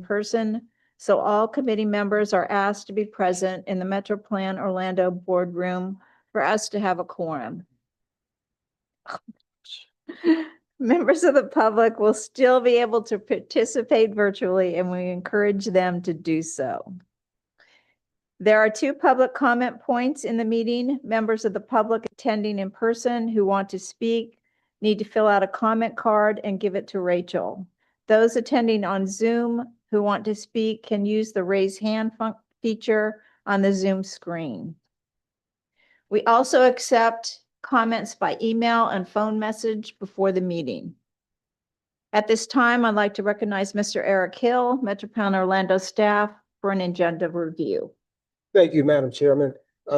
person, so all committee members are asked to be present in the Metro Plan Orlando boardroom for us to have a quorum. Members of the public will still be able to participate virtually, and we encourage them to do so. There are 2 public comment points in the meeting. Members of the public attending in person who want to speak need to fill out a comment card and give it to Rachel. Those attending on Zoom who want to speak can use the raise hand feature on the Zoom screen. We also accept comments by email and phone message before the meeting. At this time, I'd like to recognize Mr. Eric Hill, Metroplan Orlando staff, for an agenda review. Thank you, Madam Chairman.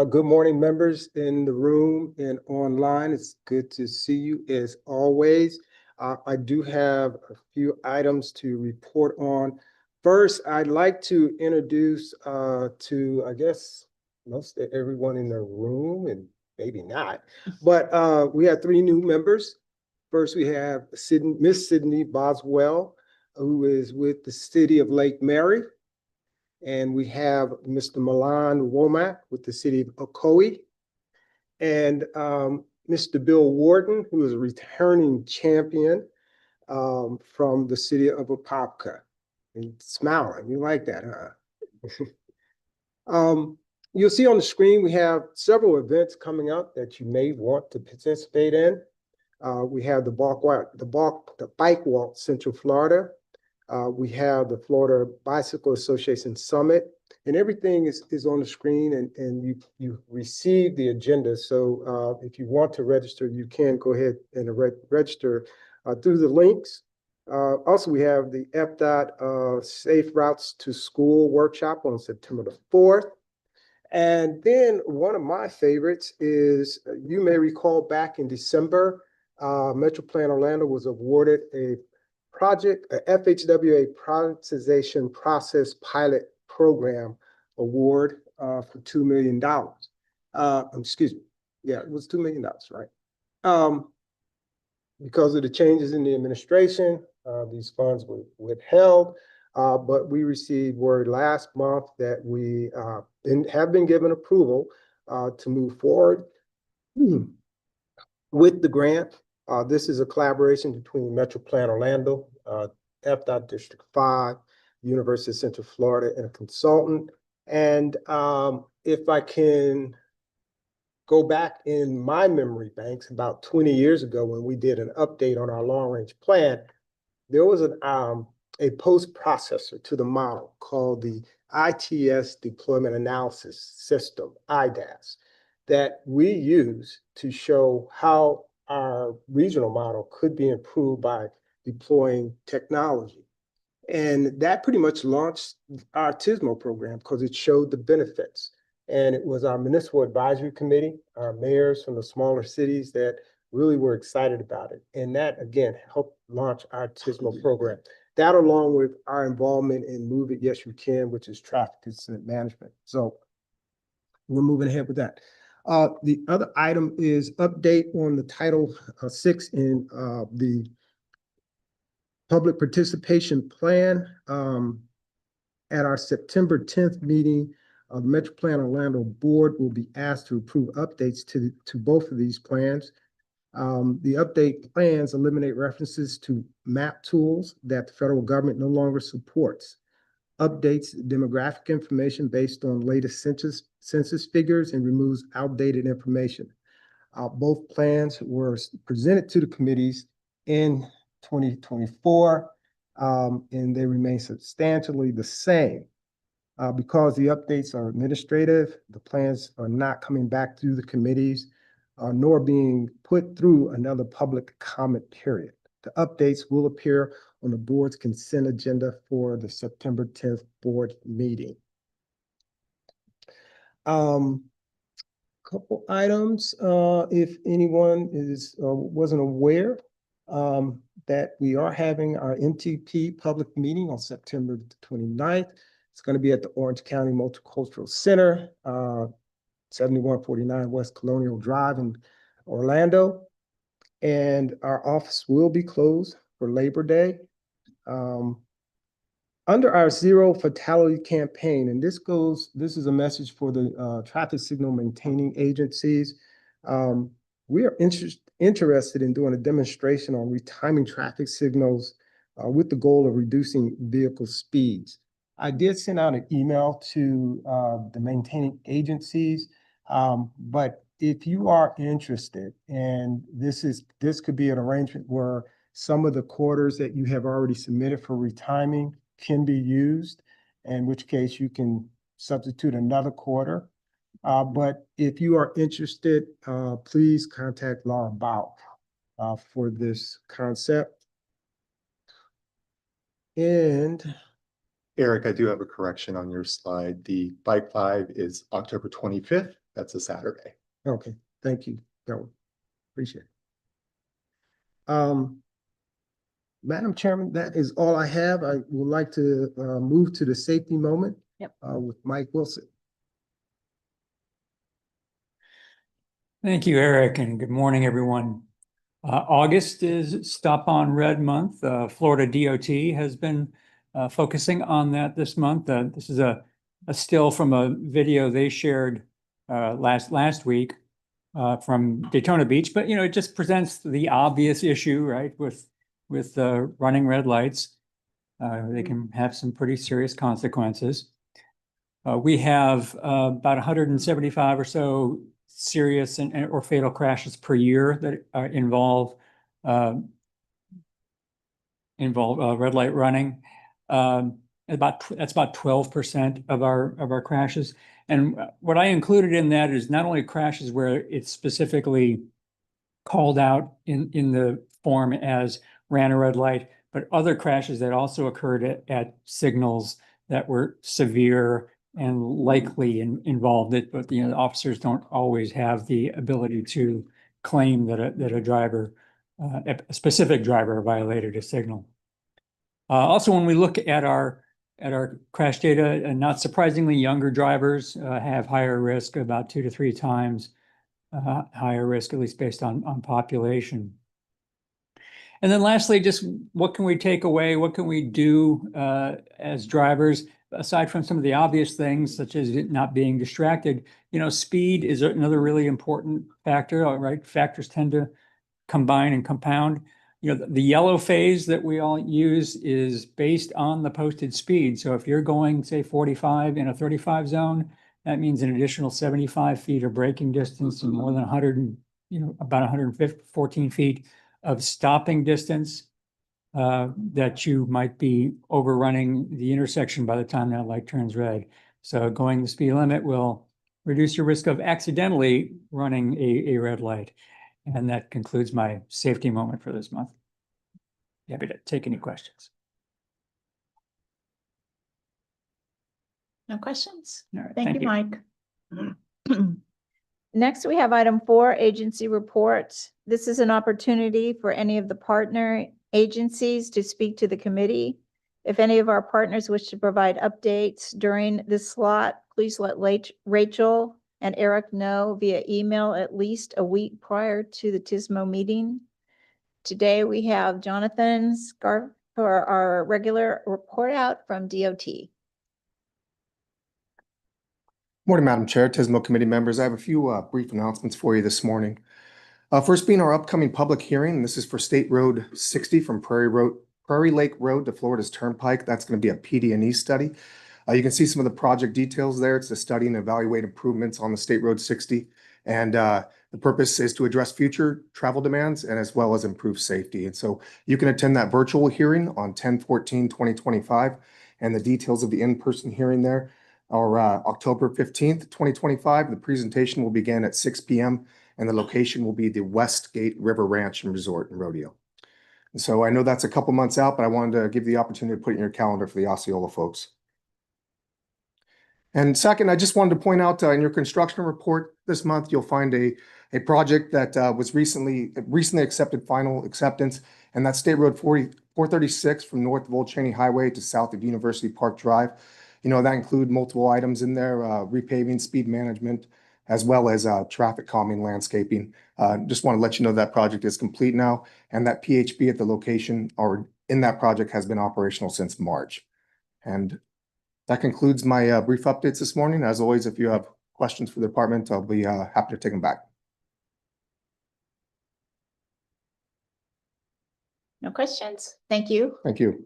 Good morning, members in the room and online. It's good to see you as always. I do have a few items to report on. First, I'd like to introduce to, I guess, most everyone in the room, and maybe not, but we have 3 new members. First, we have Miss Sydney Boswell, who is with the City of Lake Mary. And we have Mr. Milan Womack with the City of Ocoee. And Mr. Bill Warden, who is a returning champion from the City of Apopka. And smiling, you like that, huh? You'll see on the screen, we have several events coming up that you may want to participate in. We have the Bike Walk Central Florida. We have the Florida Bicycle Association Summit, and everything is on the screen, and you receive the agenda. So if you want to register, you can go ahead and register through the links. Also, we have the FDOT Safe Routes to School workshop on September the 4th. And then one of my favorites is, you may recall back in December, Metro Plan Orlando was awarded a FHWA Privatization Process Pilot Program Award for $2 million. Excuse me. Yeah, it was $2 million, right? Because of the changes in the administration, these funds were withheld, but we received word last month that we have been given approval to move forward with the grant. This is a collaboration between Metro Plan Orlando, FDOT District 5, University of Central Florida, and a consultant. And if I can go back in my memory banks, about 20 years ago when we did an update on our long-range plan, there was a post-processor to the model called the ITS Deployment Analysis System, IDAS, that we use to show how our regional model could be improved by deploying technology. And that pretty much launched our TSMO program because it showed the benefits. And it was our municipal advisory committee, our mayors from the smaller cities that really were excited about it. And that, again, helped launch our TSMO program. That, along with our involvement in Move It Yes You Can, which is traffic incident management. So we're moving ahead with that. The other item is update on the Title VI in the public participation plan. At our September 10th meeting, the Metro Plan Orlando board will be asked to approve updates to both of these plans. The update plans eliminate references to map tools that the federal government no longer supports, updates demographic information based on latest census figures, and removes outdated information. Both plans were presented to the committees in 2024, and they remain substantially the same. Because the updates are administrative, the plans are not coming back through the committees, nor being put through another public comment period. The updates will appear on the board's consent agenda for the September 10th board meeting. Couple items, if anyone wasn't aware, that we are having our MTP public meeting on September 29th. It's going to be at the Orange County Multicultural Center, 7149 West Colonial Drive in Orlando. And our office will be closed for Labor Day. under our zero fatality campaign, and this is a message for the traffic signal maintaining agencies. We are interested in doing a demonstration on retiming traffic signals with the goal of reducing vehicle speeds. I did send out an email to the maintaining agencies, but if you are interested, and this could be an arrangement where some of the quarters that you have already submitted for retiming can be used, in which case you can substitute another quarter. But if you are interested, please contact Laura Bow for this concept. And Eric, I do have a correction on your slide. The Bike 5 is October 25th. That's a Saturday. okay, thank you, Darryl. Appreciate it. Madam Chairman, that is all I have. I would like to move to the safety moment. Yep. With Mike Wilson. Thank you, Eric, and good morning, everyone. August is Stop on Red Month. Florida DOT has been focusing on that this month. This is a still from a video they shared last week from Daytona Beach, but it just presents the obvious issue, right? With running red lights, they can have some pretty serious consequences. We have about 175 or so serious or fatal crashes per year that involve red light running. That's about 12% of our crashes. And what I included in that is not only crashes where it's specifically called out in the form as ran a red light, but other crashes that also occurred at signals that were severe and likely involved it, but the officers don't always have the ability to claim that a driver, a specific driver, violated a signal. Also, when we look at our crash data, and not surprisingly, younger drivers have higher risk, about 2 to 3 times higher risk, at least based on population. And then lastly, just what can we take away? What can we do as drivers, aside from some of the obvious things, such as not being distracted? Speed is another really important factor, right? Factors tend to combine and compound. The yellow phase that we all use is based on the posted speed. So if you're going, say, 45 in a 35 zone, that means an additional 75 feet of braking distance and more than 100, about 114 feet of stopping distance that you might be overrunning the intersection by the time that light turns red. So going the speed limit will reduce your risk of accidentally running a red light. And that concludes my safety moment for this month. Happy to take any questions. No questions? All right, Thank you, Mike. Next, we have item 4, agency reports. This is an opportunity for any of the partner agencies to speak to the committee. If any of our partners wish to provide updates during this slot, please let Rachel and Eric know via email at least a week prior to the TSMO meeting. Today, we have Jonathan Scarf for our regular report out from DOT. Morning, Madam Chair, TSMO committee members. I have a few brief announcements for you this morning. First being our upcoming public hearing. This is for State Road 60 from Prairie Lake Road to Florida's Turnpike. That's going to be a PD&E study. You can see some of the project details there. It's to study and evaluate improvements on the State Road 60. And the purpose is to address future travel demands and as well as improve safety. And so you can attend that virtual hearing on 10/14/2025. And the details of the in-person hearing there are October 15th, 2025. The presentation will begin at 6 p.m. and the location will be the Westgate River Ranch and Resort and Rodeo. And so I know that's a couple months out, but I wanted to give you the opportunity to put it in your calendar for the Osceola folks. And second, I just wanted to point out in your construction report this month, you'll find a project that was recently accepted final acceptance, and that's State Road 436 from north of Old Cheney Highway to south of University Park Drive. That include multiple items in there, repaving, speed management, as well as traffic calming, landscaping. Just want to let you know that project is complete now, and that PHB at the location or in that project has been operational since March. And that concludes my brief updates this morning. As always, if you have questions for the department, I'll be happy to take them back. No questions? Thank you. Thank you.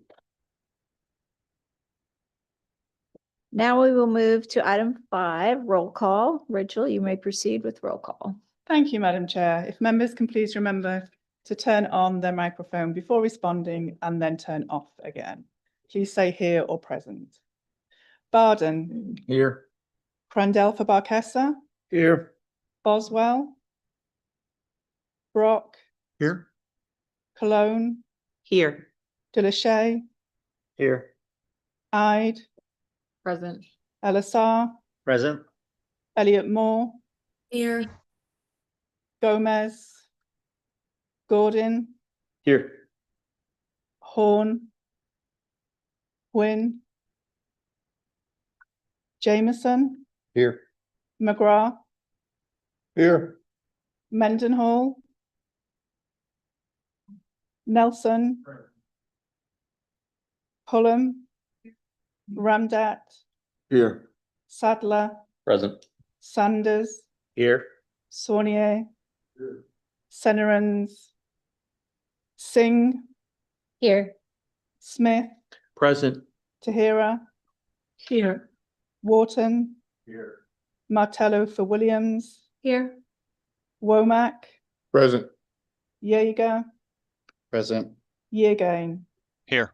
Now we will move to item 5, roll call. Rachel, you may proceed with roll call. Thank you, Madam Chair. If members can please remember to turn on their microphone before responding and then turn off again. Please say here or present. Barden. Here. Crandell for Barchessa. Here. Boswell. Brock. Here. Cologne. Here. Delachey. Here. Ide. Present. Elisar. Present. Elliot Moore. Here. Gomez. Gordon. Here. Horn. Quinn. Jameson. Here. McGrath. Here. Mendenhall. Nelson. Pullum. Ramdat. Here. Sadler. Present. Sanders. Here. Saunier. Senerans. Singh. Here. Smith. Present. Tahira. Here. Wharton. Here. Martello for Williams. Here. Womack. Present. Yeager. Present. Yeargain. Here.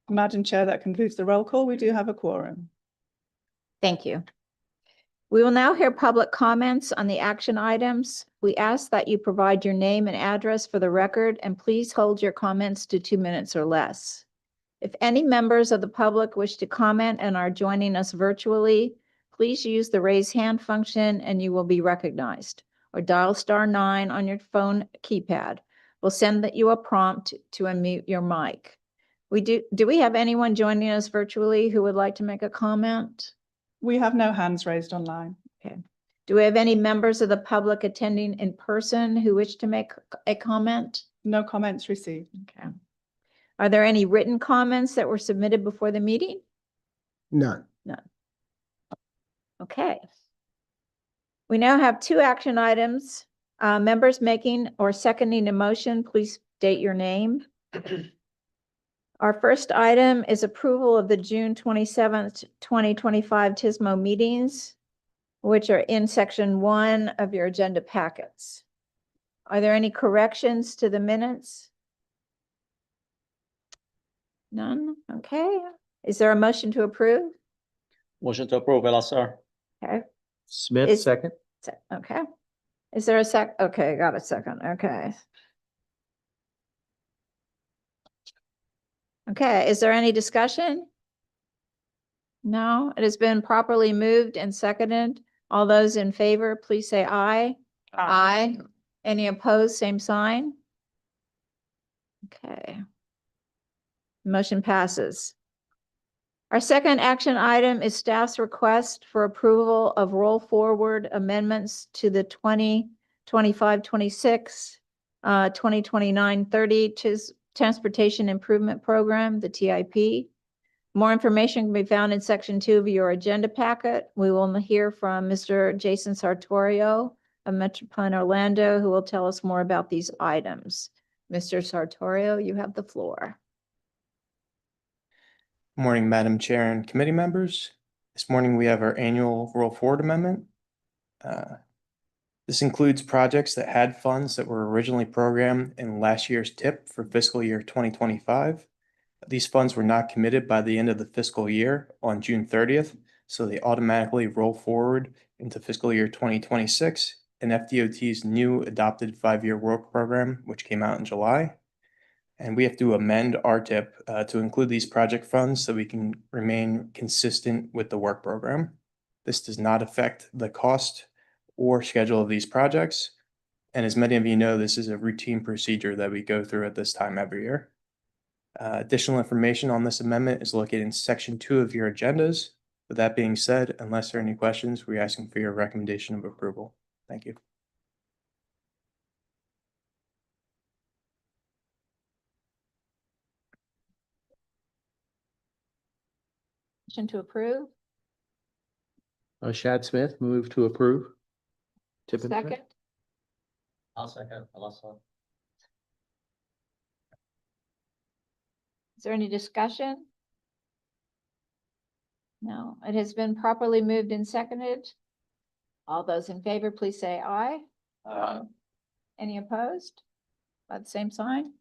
Madam Chair, that concludes the roll call. We do have a quorum. Thank you. We will now hear public comments on the action items. We ask that you provide your name and address for the record, and please hold your comments to 2 minutes or less. If any members of the public wish to comment and are joining us virtually, please use the raise hand function and you will be recognized, or dial *9 on your phone keypad. We'll send you a prompt to unmute your mic. Do we have anyone joining us virtually who would like to make a comment? We have no hands raised online. Okay. Do we have any members of the public attending in person who wish to make a comment? No comments received. Okay. Are there any written comments that were submitted before the meeting? None. Okay. We now have 2 action items. Members making or seconding a motion, please state your name. Our first item is approval of the June 27th, 2025 TSMO meetings, which are in section 1 of your agenda packets. Are there any corrections to the minutes? None? Okay. Is there a motion to approve? Motion to approve, Elisar. Okay. Smith, Is- second. Okay. Is there a okay, got a second. Okay. Okay, is there any discussion? No, it has been properly moved and seconded. All those in favor, please say aye. Aye. Any opposed, same sign? Okay. Motion passes. Our second action item is staff's request for approval of roll forward amendments to the 2025-26, 2029-30 Transportation Improvement Program, the TIP. More information can be found in section 2 of your agenda packet. We will hear from Mr. Jason Sartorio of Metroplan Orlando, who will tell us more about these items. Mr. Sartorio, you have the floor. Morning, Madam Chair and committee members. This morning we have our annual roll forward amendment. This includes projects that had funds that were originally programmed in last year's TIP for fiscal year 2025. These funds were not committed by the end of the fiscal year on June 30th, so they automatically roll forward into fiscal year 2026 and FDOT's new adopted 5-year work program, which came out in July. And we have to amend our TIP to include these project funds so we can remain consistent with the work program. This does not affect the cost or schedule of these projects. And as many of you know, this is a routine procedure that we go through at this time every year. Additional information on this amendment is located in section 2 of your agendas. With that being said, unless there are any questions, we're asking for your recommendation of approval. Thank you. Motion to approve. Shad Smith, move to approve. Tip and Trip. Second. I'll second, Alyssa. Is there any discussion? No, it has been properly moved and seconded. All those in favor, please say aye. Any opposed? By the same sign?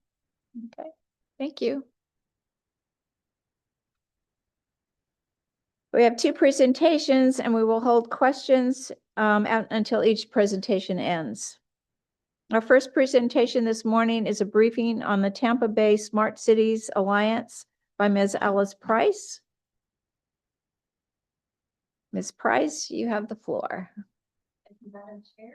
Okay, thank you. We have two presentations and we will hold questions until each presentation ends. Our first presentation this morning is a briefing on the Tampa Bay Smart Cities Alliance by Ms. Alice Price. Ms. Price, you have the floor. Thank you, Madam Chair.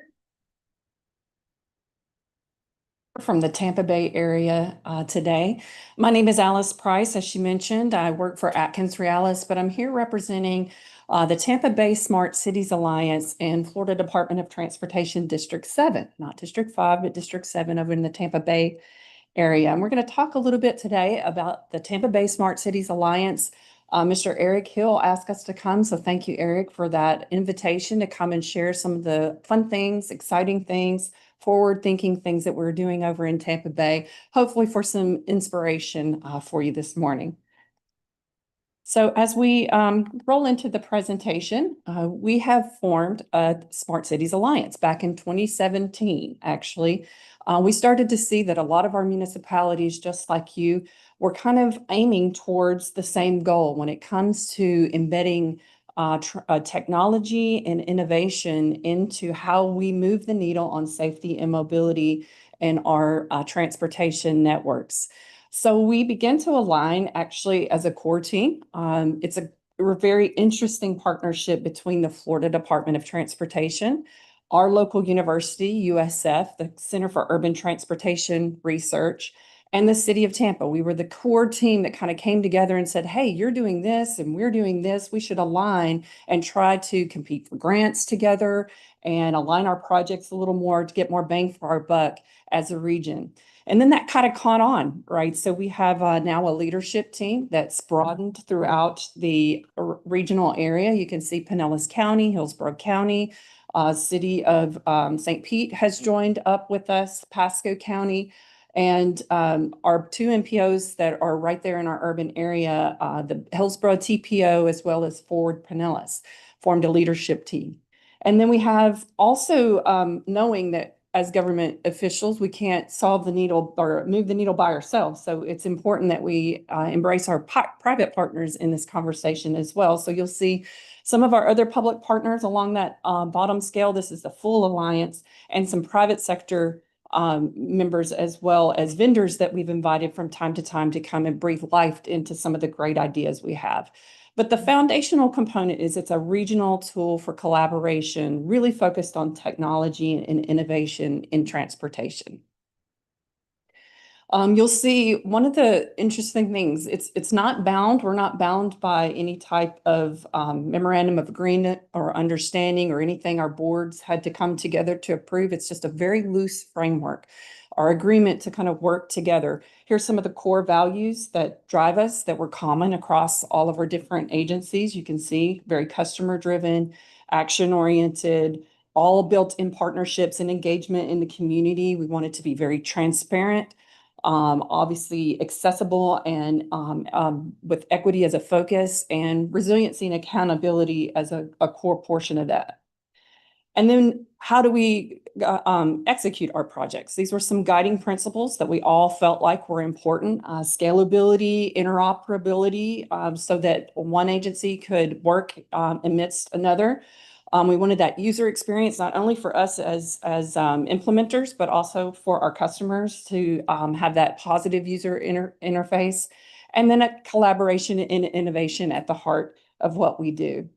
From the Tampa Bay area today. My name is Alice Price. As she mentioned, I work for Atkins Realis, but I'm here representing the Tampa Bay Smart Cities Alliance and Florida Department of Transportation District 7, not District 5, but District 7 over in the Tampa Bay area. And we're going to talk a little bit today about the Tampa Bay Smart Cities Alliance. Mr. Eric Hill asked us to come, so thank you, Eric, for that invitation to come and share some of the fun things, exciting things, forward-thinking things that we're doing over in Tampa Bay, hopefully for some inspiration for you this morning. So as we roll into the presentation, we have formed a Smart Cities Alliance back in 2017, actually. We started to see that a lot of our municipalities, just like you, were kind of aiming towards the same goal when it comes to embedding technology and innovation into how we move the needle on safety and mobility in our transportation networks. So we begin to align actually as a core team. It's a very interesting partnership between the Florida Department of Transportation, our local university, USF, the Center for Urban Transportation Research, and the city of Tampa. We were the core team that kind of came together and said, hey, you're doing this and we're doing this. We should align and try to compete for grants together and align our projects a little more to get more bang for our buck as a region. And then that kind of caught on, right? So we have now a leadership team that's broadened throughout the regional area. You can see Pinellas County, Hillsborough County, city of St. Pete has joined up with us, Pasco County. And our two MPOs that are right there in our urban area, the Hillsborough TPO as well as Forward Pinellas, formed a leadership team. And then we have also knowing that as government officials, we can't solve the needle or move the needle by ourselves. So it's important that we embrace our private partners in this conversation as well. So you'll see some of our other public partners along that bottom scale. This is the full alliance, and some private sector members as well as vendors that we've invited from time to time to come and breathe life into some of the great ideas we have. But the foundational component is it's a regional tool for collaboration, really focused on technology and innovation in transportation. You'll see one of the interesting things, it's not bound, we're not bound by any type of memorandum of agreement or understanding or anything our boards had to come together to approve. It's just a very loose framework, our agreement to kind of work together. Here's some of the core values that drive us that were common across all of our different agencies. You can see very customer driven, action oriented, all built in partnerships and engagement in the community. We want it to be very transparent. Obviously accessible and with equity as a focus, and resiliency and accountability as a core portion of that. And then how do we execute our projects? These were some guiding principles that we all felt like were important. Scalability, interoperability, so that one agency could work amidst another. We wanted that user experience, not only for us as implementers, but also for our customers to have that positive user interface. And then a collaboration and innovation at the heart of what we do.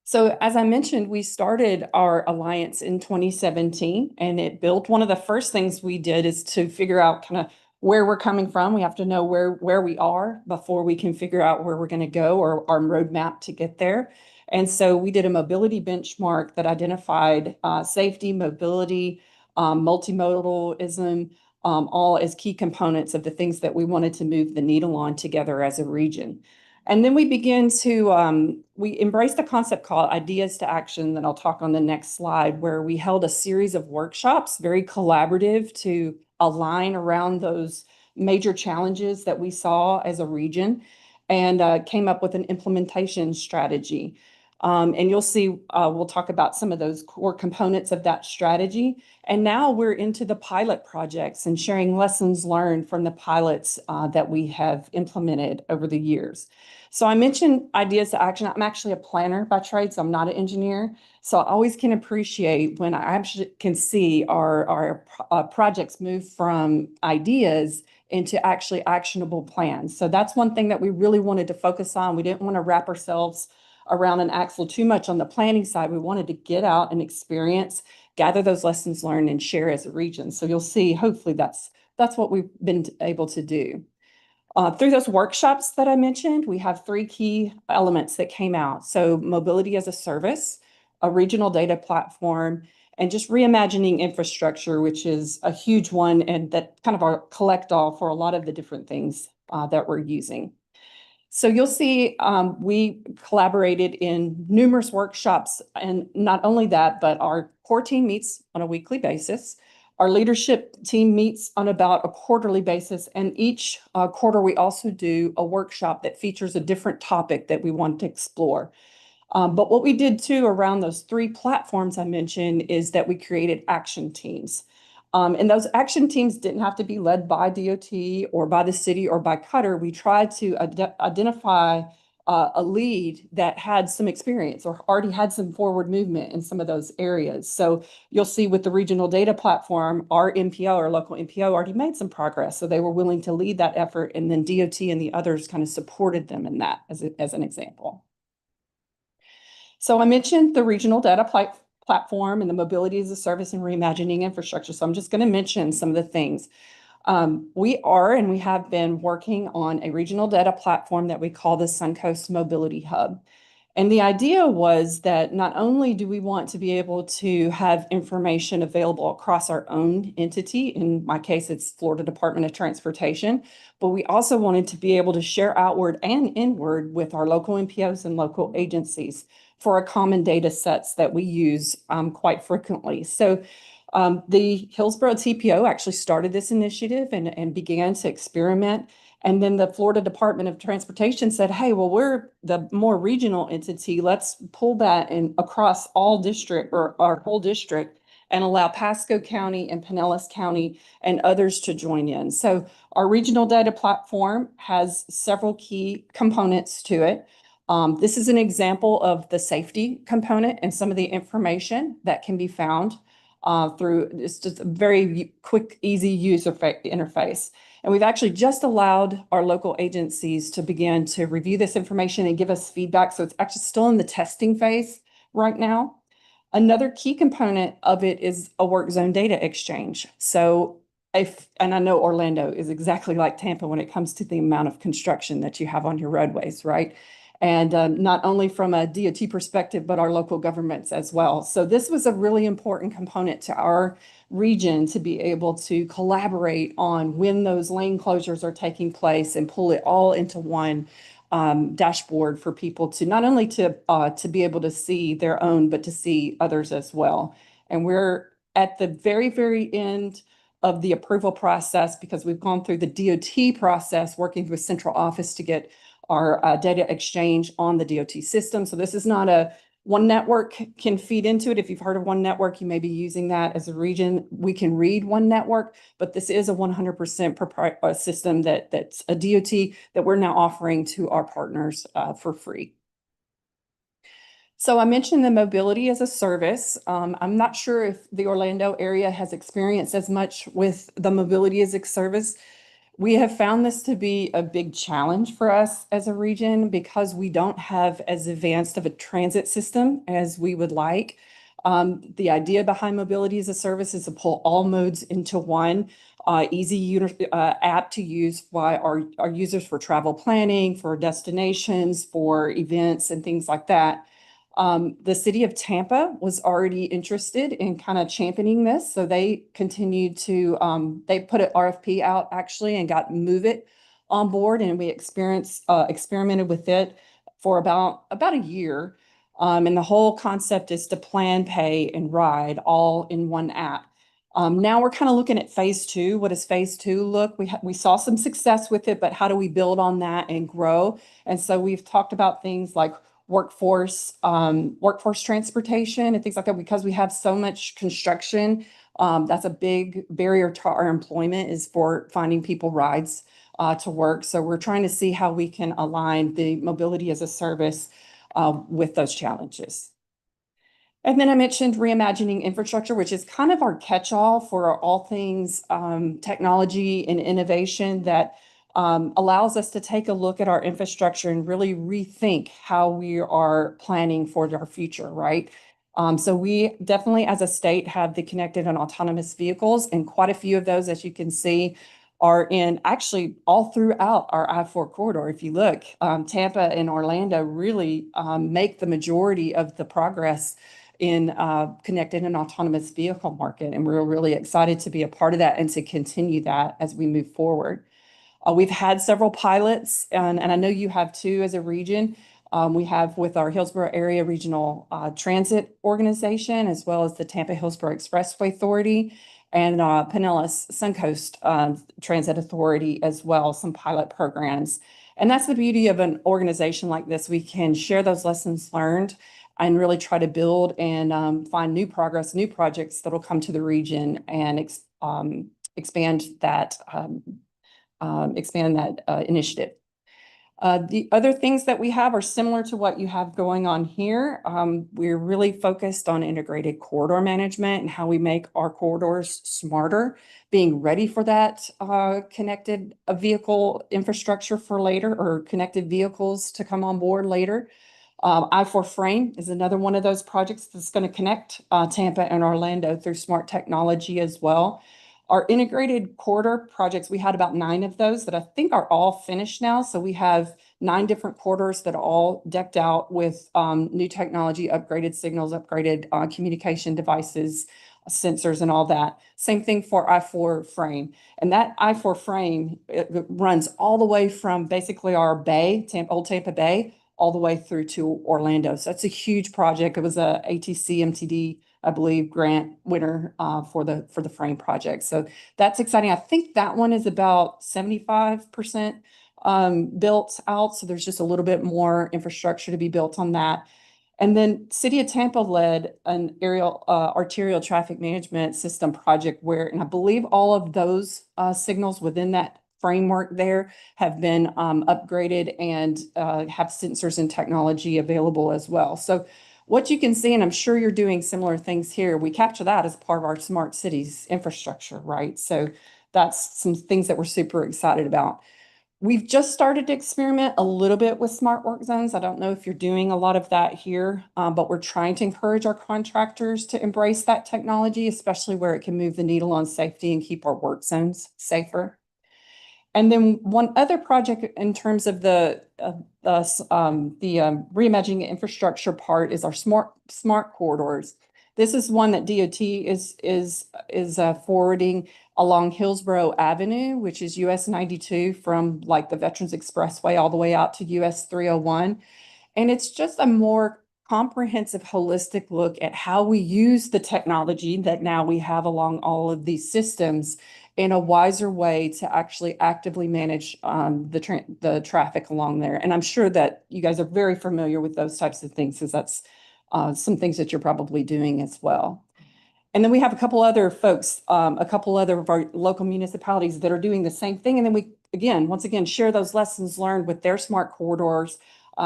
So as I mentioned, we started our alliance in 2017, and it built, one of the first things we did is to figure out kind of where we're coming from. We have to know where we are before we can figure out where we're going to go or our roadmap to get there. And so we did a mobility benchmark that identified safety, mobility, multimodalism, all as key components of the things that we wanted to move the needle on together as a region. And then we begin to, we embrace the concept called Ideas to Action that I'll talk on the next slide, where we held a series of workshops, very collaborative, to align around those major challenges that we saw as a region, and came up with an implementation strategy. And you'll see, we'll talk about some of those core components of that strategy. And now we're into the pilot projects and sharing lessons learned from the pilots that we have implemented over the years. So I mentioned ideas to action. I'm actually a planner by trade, so I'm not an engineer. So I always can appreciate when I actually can see our projects move from ideas into actually actionable plans. So that's one thing that we really wanted to focus on. We didn't want to wrap ourselves around an axle too much on the planning side. We wanted to get out and experience, gather those lessons learned, and share as a region. So you'll see, hopefully that's what we've been able to do. Through those workshops that I mentioned, we have 3 key elements that came out. So mobility as a service, a regional data platform, and just reimagining infrastructure, which is a huge one, and that kind of our collect-all for a lot of the different things that we're using. So you'll see we collaborated in numerous workshops, and not only that, but our core team meets on a weekly basis. Our leadership team meets on about a quarterly basis, and each quarter we also do a workshop that features a different topic that we want to explore. But what we did too around those 3 platforms I mentioned is that we created action teams. And those action teams didn't have to be led by DOT or by the city or by Cutter. We tried to identify a lead that had some experience or already had some forward movement in some of those areas. So you'll see with the regional data platform, our MPO, our local MPO, already made some progress. So they were willing to lead that effort, and then DOT and the others kind of supported them in that as an example. So I mentioned the regional data platform and the mobility as a service and reimagining infrastructure. So I'm just going to mention some of the things. We are and we have been working on a regional data platform that we call the Suncoast Mobility Hub. And the idea was that not only do we want to be able to have information available across our own entity, in my case, it's Florida Department of Transportation, but we also wanted to be able to share outward and inward with our local MPOs and local agencies for a common data sets that we use quite frequently. So the Hillsborough TPO actually started this initiative and began to experiment. And then the Florida Department of Transportation said, hey, well, we're the more regional entity. Let's pull that in across all district or our whole district and allow Pasco County and Pinellas County and others to join in. So our regional data platform has several key components to it. This is an example of the safety component and some of the information that can be found through it's just a very quick, easy user interface. And we've actually just allowed our local agencies to begin to review this information and give us feedback. So it's actually still in the testing phase right now. Another key component of it is a work zone data exchange. So and I know Orlando is exactly like Tampa when it comes to the amount of construction that you have on your roadways, right? And not only from a DOT perspective, but our local governments as well. So this was a really important component to our region to be able to collaborate on when those lane closures are taking place and pull it all into one dashboard for people to not only to be able to see their own, but to see others as well. And we're at the very, very end of the approval process because we've gone through the DOT process, working with central office to get our data exchange on the DOT system. So this is not a one network can feed into it. If you've heard of one network, you may be using that as a region. We can read one network, but this is a 100% proprietary system that's a DOT that we're now offering to our partners for free. So I mentioned the mobility as a service. I'm not sure if the Orlando area has experienced as much with the mobility as a service. We have found this to be a big challenge for us as a region because we don't have as advanced of a transit system as we would like. The idea behind mobility as a service is to pull all modes into one easy app to use by our users for travel planning, for destinations, for events and things like that. The city of Tampa was already interested in kind of championing this. So they continued to, they put an RFP out actually and got Move It on board, and we experimented with it for about a year. And the whole concept is to plan, pay, and ride all in one app. Now we're kind of looking at phase two. What does phase two look? We saw some success with it, but how do we build on that and grow? And so we've talked about things like workforce transportation and things like that, because we have so much construction. That's a big barrier to our employment, is for finding people rides to work. So we're trying to see how we can align the mobility as a service with those challenges. And then I mentioned reimagining infrastructure, which is kind of our catch-all for all things technology and innovation that allows us to take a look at our infrastructure and really rethink how we are planning for our future, right? So we definitely, as a state, have the connected and autonomous vehicles, and quite a few of those, as you can see, are in actually all throughout our I-4 corridor. If you look, Tampa and Orlando really make the majority of the progress in connected and autonomous vehicle market. And we're really excited to be a part of that and to continue that as we move forward. We've had several pilots, and I know you have too as a region. We have with our Hillsborough Area Regional Transit Organization, as well as the Tampa Hillsborough Expressway Authority and Pinellas Suncoast Transit Authority as well, some pilot programs. And that's the beauty of an organization like this. We can share those lessons learned and really try to build and find new progress, new projects that'll come to the region and expand that initiative. The other things that we have are similar to what you have going on here. We're really focused on integrated corridor management and how we make our corridors smarter, being ready for that connected vehicle infrastructure for later, or connected vehicles to come on board later. I-4 Frame is another one of those projects that's going to connect Tampa and Orlando through smart technology as well. Our integrated corridor projects, we had about 9 of those that I think are all finished now. So we have 9 different corridors that are all decked out with new technology, upgraded signals, upgraded communication devices, sensors, and all that. Same thing for I-4 Frame. And that I-4 Frame, it runs all the way from basically our bay, Old Tampa Bay, all the way through to Orlando. So that's a huge project. It was a ATC MTD, I believe, grant winner for the frame project. So that's exciting. I think that one is about 75% built out. So there's just a little bit more infrastructure to be built on that. And then City of Tampa led an arterial traffic management system project where, and I believe all of those signals within that framework there have been upgraded and have sensors and technology available as well. So what you can see, and I'm sure you're doing similar things here, we capture that as part of our smart cities infrastructure, right? So that's some things that we're super excited about. We've just started to experiment a little bit with smart work zones. I don't know if you're doing a lot of that here, but we're trying to encourage our contractors to embrace that technology, especially where it can move the needle on safety and keep our work zones safer. And then one other project in terms of the reimagining infrastructure part is our smart corridors. This is one that DOT is forwarding along Hillsborough Avenue, which is US 92 from like the Veterans Expressway all the way out to US 301. And it's just a more comprehensive, holistic look at how we use the technology that now we have along all of these systems in a wiser way to actually actively manage the traffic along there. And I'm sure that you guys are very familiar with those types of things, because that's some things that you're probably doing as well. And then we have a couple other folks, a couple other of our local municipalities that are doing the same thing. And then we, once again, share those lessons learned with their smart corridors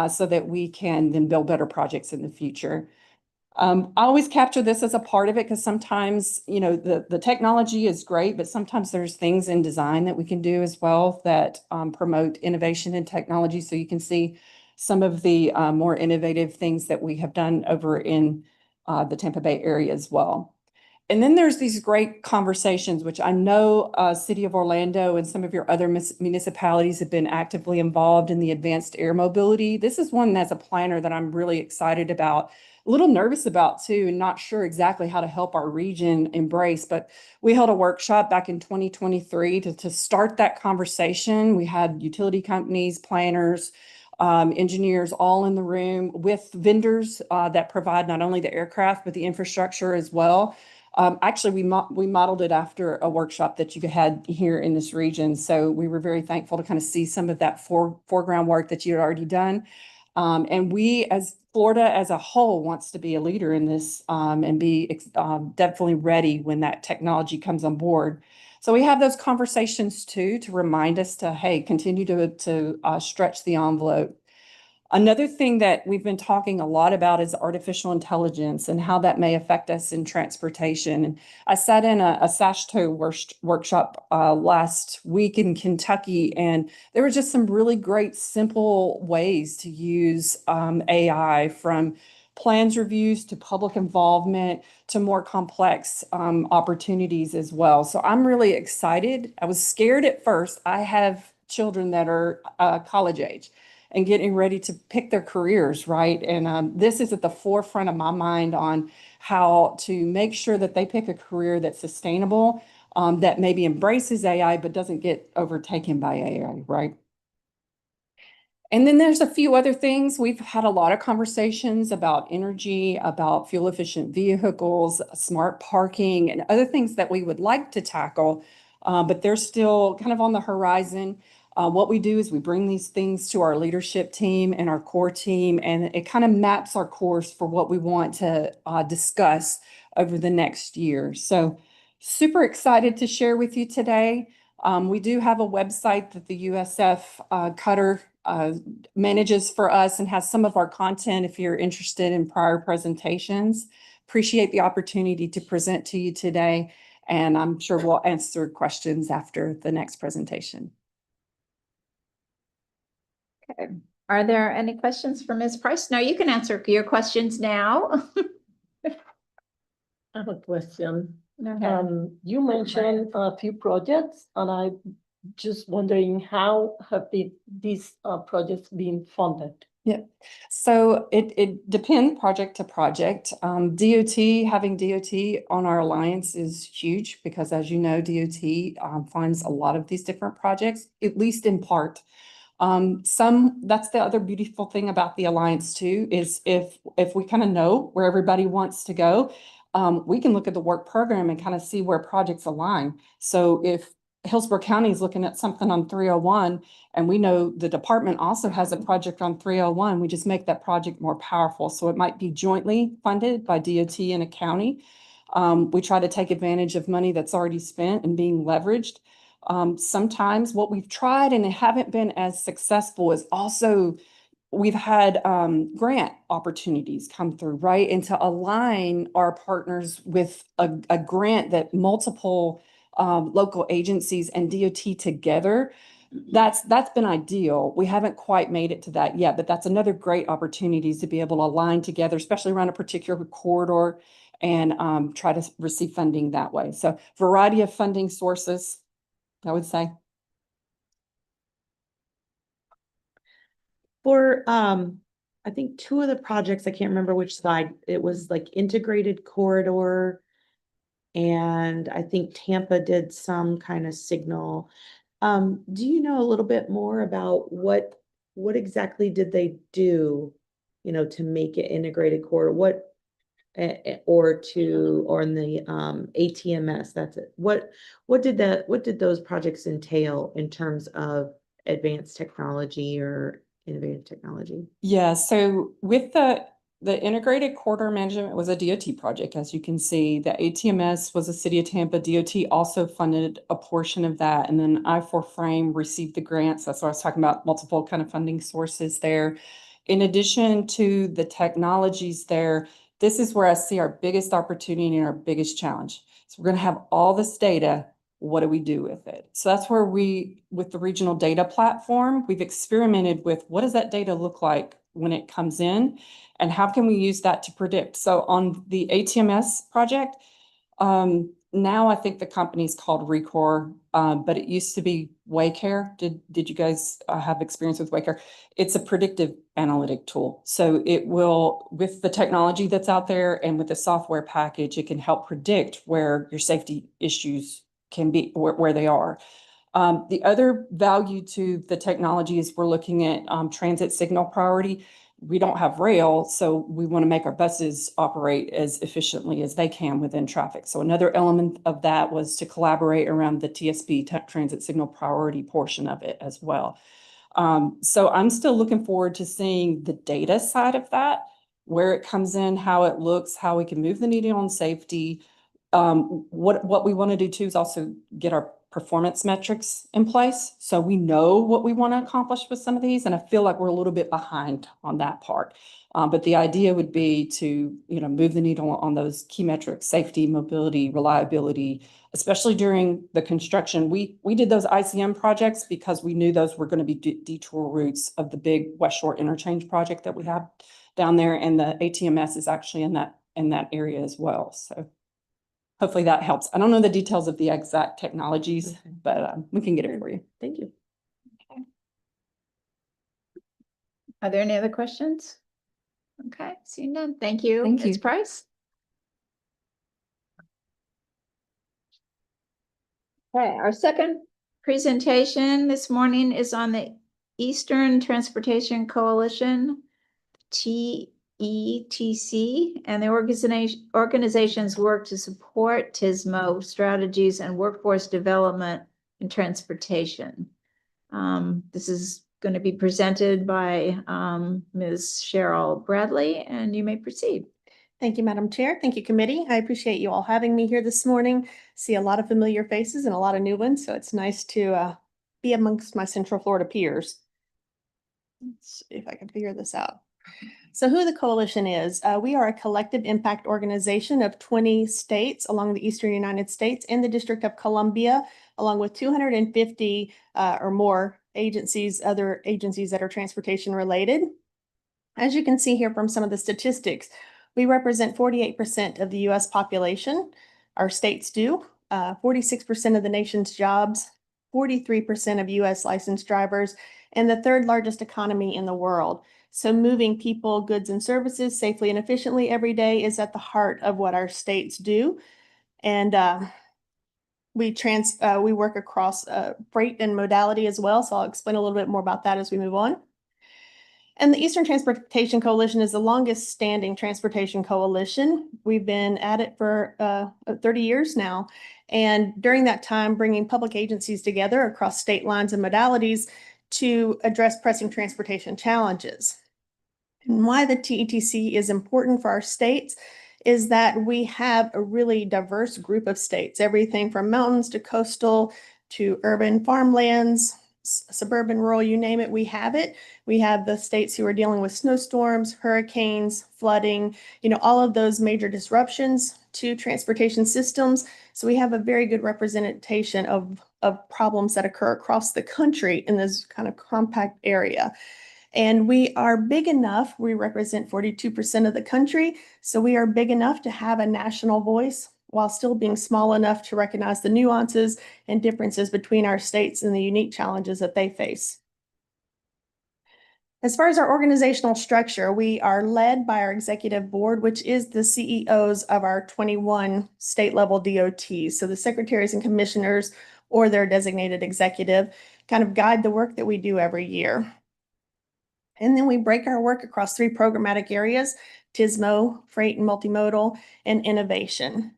so that we can then build better projects in the future. I always capture this as a part of it, because sometimes, you know, the technology is great, but sometimes there's things in design that we can do as well that promote innovation in technology. So you can see some of the more innovative things that we have done over in the Tampa Bay area as well. And then there's these great conversations, which I know City of Orlando and some of your other municipalities have been actively involved in the advanced air mobility. This is one as a planner that I'm really excited about, a little nervous about too, and not sure exactly how to help our region embrace. But we held a workshop back in 2023 to start that conversation. We had utility companies, planners, engineers all in the room with vendors that provide not only the aircraft, but the infrastructure as well. Actually, we modeled it after a workshop that you had here in this region. So we were very thankful to kind of see some of that foreground work that you had already done. And we, as Florida as a whole, wants to be a leader in this and be definitely ready when that technology comes on board. So we have those conversations too to remind us to, hey, continue to stretch the envelope. Another thing that we've been talking a lot about is artificial intelligence and how that may affect us in transportation. And I sat in a SASHTO workshop last week in Kentucky, and there were just some really great, simple ways to use AI, from plans reviews to public involvement to more complex opportunities as well. So I'm really excited. I was scared at first. I have children that are college age and getting ready to pick their careers, right? And this is at the forefront of my mind on how to make sure that they pick a career that's sustainable, that maybe embraces AI, but doesn't get overtaken by AI, right? And then there's a few other things. We've had a lot of conversations about energy, about fuel efficient vehicles, smart parking, and other things that we would like to tackle, but they're still kind of on the horizon. What we do is we bring these things to our leadership team and our core team, and it kind of maps our course for what we want to discuss over the next year. So super excited to share with you today. We do have a website that the USF Cutter manages for us and has some of our content if you're interested in prior presentations. Appreciate the opportunity to present to you today, and I'm sure we'll answer questions after the next presentation. Okay. Are there any questions for Ms. Price? No, you can answer your questions now. I have a question. Go ahead. You mentioned a few projects, and I just wondering how have these projects been funded? Yeah, so it depends project to project. Having DOT on our alliance is huge because, as you know, DOT funds a lot of these different projects, at least in part. That's the other beautiful thing about the alliance too, is if we kind of know where everybody wants to go, we can look at the work program and kind of see where projects align. So if Hillsborough County is looking at something on 301, and we know the department also has a project on 301, we just make that project more powerful. So it might be jointly funded by DOT and a county. We try to take advantage of money that's already spent and being leveraged. Sometimes what we've tried and haven't been as successful is also we've had grant opportunities come through, right? And to align our partners with a grant that multiple local agencies and DOT together, that's been ideal. We haven't quite made it to that yet, but that's another great opportunity to be able to align together, especially around a particular corridor, and try to receive funding that way. So variety of funding sources, I would say. For I think two of the projects, I can't remember which side, it was like integrated corridor. And I think Tampa did some kind of signal. Do you know a little bit more about what exactly did they do, to make it integrated corridor? Or in the ATMS, that's it. What did those projects entail in terms of advanced technology or innovative technology? Yeah, so with the integrated corridor management was a DOT project, as you can see. The ATMS was a City of Tampa. DOT also funded a portion of that. And then I4Frame received the grants. That's what I was talking about, multiple kind of funding sources there. In addition to the technologies there, this is where I see our biggest opportunity and our biggest challenge. So we're going to have all this data. What do we do with it? So that's where with the regional data platform, we've experimented with what does that data look like when it comes in, and how can we use that to predict? So on the ATMS project, Now I think the company's called Recor, but it used to be Waycare. Did you guys have experience with Waycare? It's a predictive analytic tool. So it will, with the technology that's out there and with the software package, it can help predict where your safety issues can be, where they are. The other value to the technology is we're looking at transit signal priority. We don't have rail, so we want to make our buses operate as efficiently as they can within traffic. So another element of that was to collaborate around the TSP, transit signal priority portion of it as well. So I'm still looking forward to seeing the data side of that, where it comes in, how it looks, how we can move the needle on safety. What we want to do too is also get our performance metrics in place. So we know what we want to accomplish with some of these, and I feel like we're a little bit behind on that part. But the idea would be to, move the needle on those key metrics: safety, mobility, reliability, especially during the construction. We did those ICM projects because we knew those were going to be detour routes of the big West Shore interchange project that we have down there, and the ATMS is actually in that area as well. So hopefully that helps. I don't know the details of the exact technologies, but we can get it for you. Thank you. Are there any other questions? Okay, seeing none. Thank you. Thank Ms. you. Price? Okay, our second presentation this morning is on the Eastern Transportation Coalition, TETC, and the organization's work to support TSMO strategies and workforce development in transportation. This is going to be presented by Ms. Cheryl Bradley, and you may proceed. Thank you, Madam Chair. Thank you, committee. I appreciate you all having me here this morning. See a lot of familiar faces and a lot of new ones, so it's nice to be amongst my Central Florida peers. Let's see if I can figure this out. So who the coalition is, we are a collective impact organization of 20 states along the Eastern United States and the District of Columbia, along with 250 or more agencies, other agencies that are transportation related. As you can see here from some of the statistics, we represent 48% of the US population. Our states do, 46% of the nation's jobs, 43% of US licensed drivers, and the third largest economy in the world. So moving people, goods, and services safely and efficiently every day is at the heart of what our states do. And we work across freight and modality as well. So I'll explain a little bit more about that as we move on. And the Eastern Transportation Coalition is the longest standing transportation coalition. We've been at it for 30 years now. And during that time, bringing public agencies together across state lines and modalities to address pressing transportation challenges. And why the TETC is important for our states is that we have a really diverse group of states, everything from mountains to coastal to urban farmlands, suburban, rural, you name it, we have it. We have the states who are dealing with snowstorms, hurricanes, flooding, all of those major disruptions to transportation systems. So we have a very good representation of problems that occur across the country in this kind of compact area. And we are big enough, we represent 42% of the country, so we are big enough to have a national voice while still being small enough to recognize the nuances and differences between our states and the unique challenges that they face. As far as our organizational structure, we are led by our executive board, which is the CEOs of our 21 state level DOTs. So the secretaries and commissioners or their designated executive kind of guide the work that we do every year. And then we break our work across 3 programmatic areas: TSMO, freight and multimodal, and innovation.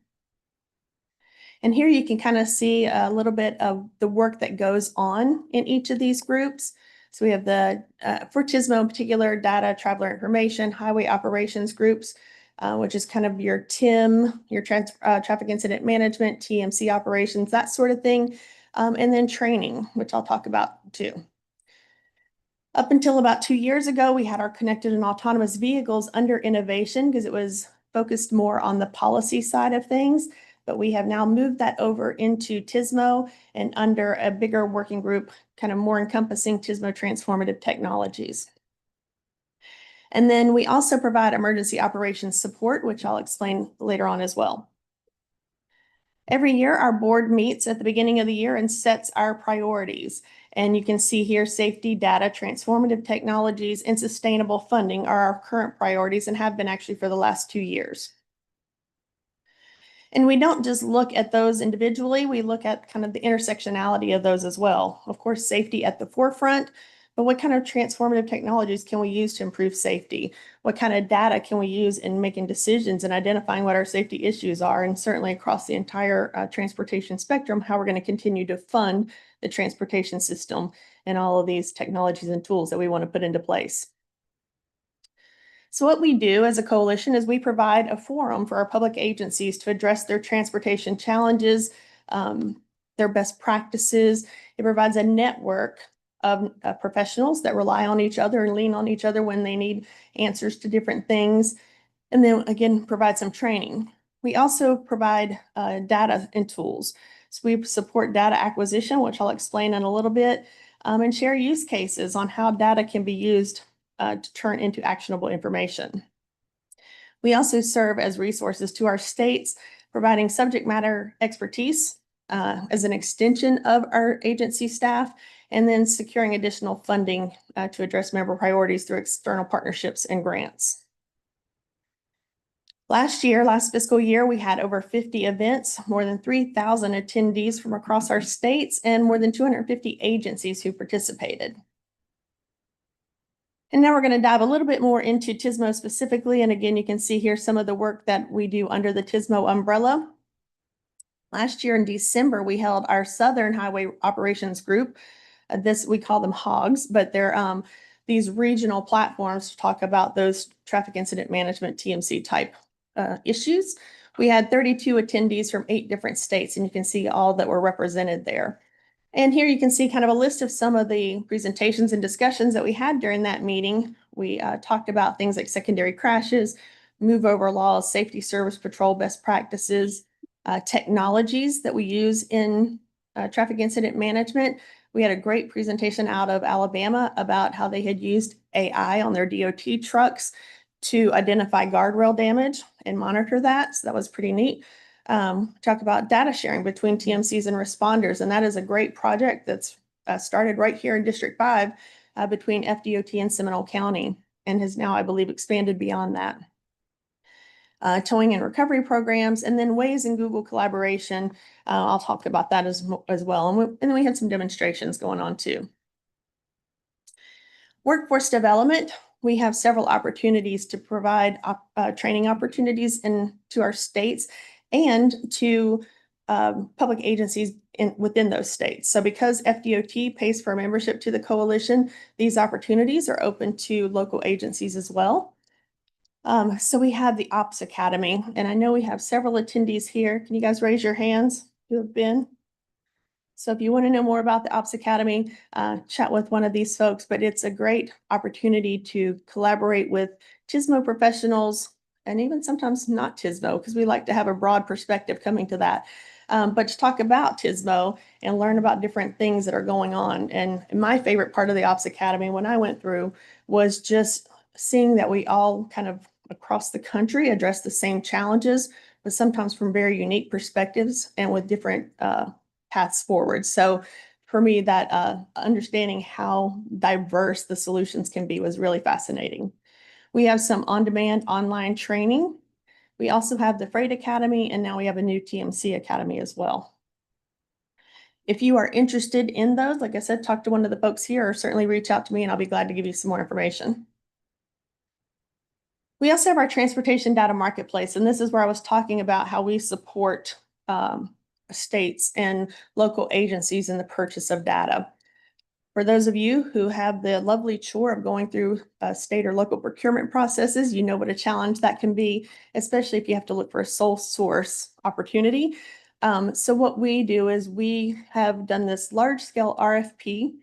And here you can kind of see a little bit of the work that goes on in each of these groups. So we have the, for TSMO in particular, data, traveler information, highway operations groups, which is kind of your TIM, your traffic incident management, TMC operations, that sort of thing. And then training, which I'll talk about too. Up until about 2 years ago, we had our connected and autonomous vehicles under innovation because it was focused more on the policy side of things. But we have now moved that over into TSMO and under a bigger working group, kind of more encompassing TSMO transformative technologies. And then we also provide emergency operations support, which I'll explain later on as well. Every year, our board meets at the beginning of the year and sets our priorities. And you can see here, safety, data, transformative technologies, and sustainable funding are our current priorities and have been actually for the last 2 years. And we don't just look at those individually, we look at kind of the intersectionality of those as well. Of course, safety at the forefront, but what kind of transformative technologies can we use to improve safety? What kind of data can we use in making decisions and identifying what our safety issues are? And certainly across the entire transportation spectrum, how we're going to continue to fund the transportation system and all of these technologies and tools that we want to put into place. So what we do as a coalition is we provide a forum for our public agencies to address their transportation challenges, their best practices. It provides a network of professionals that rely on each other and lean on each other when they need answers to different things. And then again, provide some training. We also provide data and tools. So we support data acquisition, which I'll explain in a little bit, and share use cases on how data can be used to turn into actionable information. We also serve as resources to our states, providing subject matter expertise as an extension of our agency staff, and then securing additional funding to address member priorities through external partnerships and grants. Last fiscal year, we had over 50 events, more than 3,000 attendees from across our states, and more than 250 agencies who participated. And now we're going to dive a little bit more into TSMO specifically. And again, you can see here some of the work that we do under the TSMO umbrella. Last year in December, we held our Southern Highway Operations Group. We call them HOGs, but they're these regional platforms to talk about those traffic incident management TMC type issues. We had 32 attendees from 8 different states, and you can see all that were represented there. And here you can see kind of a list of some of the presentations and discussions that we had during that meeting. We talked about things like secondary crashes, move over laws, safety service patrol best practices, technologies that we use in traffic incident management. We had a great presentation out of Alabama about how they had used AI on their DOT trucks to identify guardrail damage and monitor that. So that was pretty neat. Talk about data sharing between TMCs and responders, and that is a great project that's started right here in District 5 between FDOT and Seminole County, and has now, I believe, expanded beyond that. Towing and recovery programs, and then Waze and Google collaboration. I'll talk about that as well. And then we had some demonstrations going on too. Workforce development. We have several opportunities to provide training opportunities to our states and to public agencies within those states. So because FDOT pays for membership to the coalition, these opportunities are open to local agencies as well. So we have the Ops Academy, and I know we have several attendees here. Can you guys raise your hands who have been? So if you want to know more about the Ops Academy, chat with one of these folks, but it's a great opportunity to collaborate with TSMO professionals, and even sometimes not TSMO, because we like to have a broad perspective coming to that. But to talk about TSMO and learn about different things that are going on. And my favorite part of the Ops Academy when I went through was just seeing that we all kind of across the country address the same challenges, but sometimes from very unique perspectives and with different paths forward. So for me, that understanding how diverse the solutions can be was really fascinating. We have some on-demand online training. We also have the Freight Academy, and now we have a new TMC Academy as well. If you are interested in those, like I said, talk to one of the folks here, or certainly reach out to me and I'll be glad to give you some more information. We also have our transportation data marketplace, and this is where I was talking about how we support states and local agencies in the purchase of data. For those of you who have the lovely chore of going through state or local procurement processes, you know what a challenge that can be, especially if you have to look for a sole source opportunity. So what we do is we have done this large scale RFP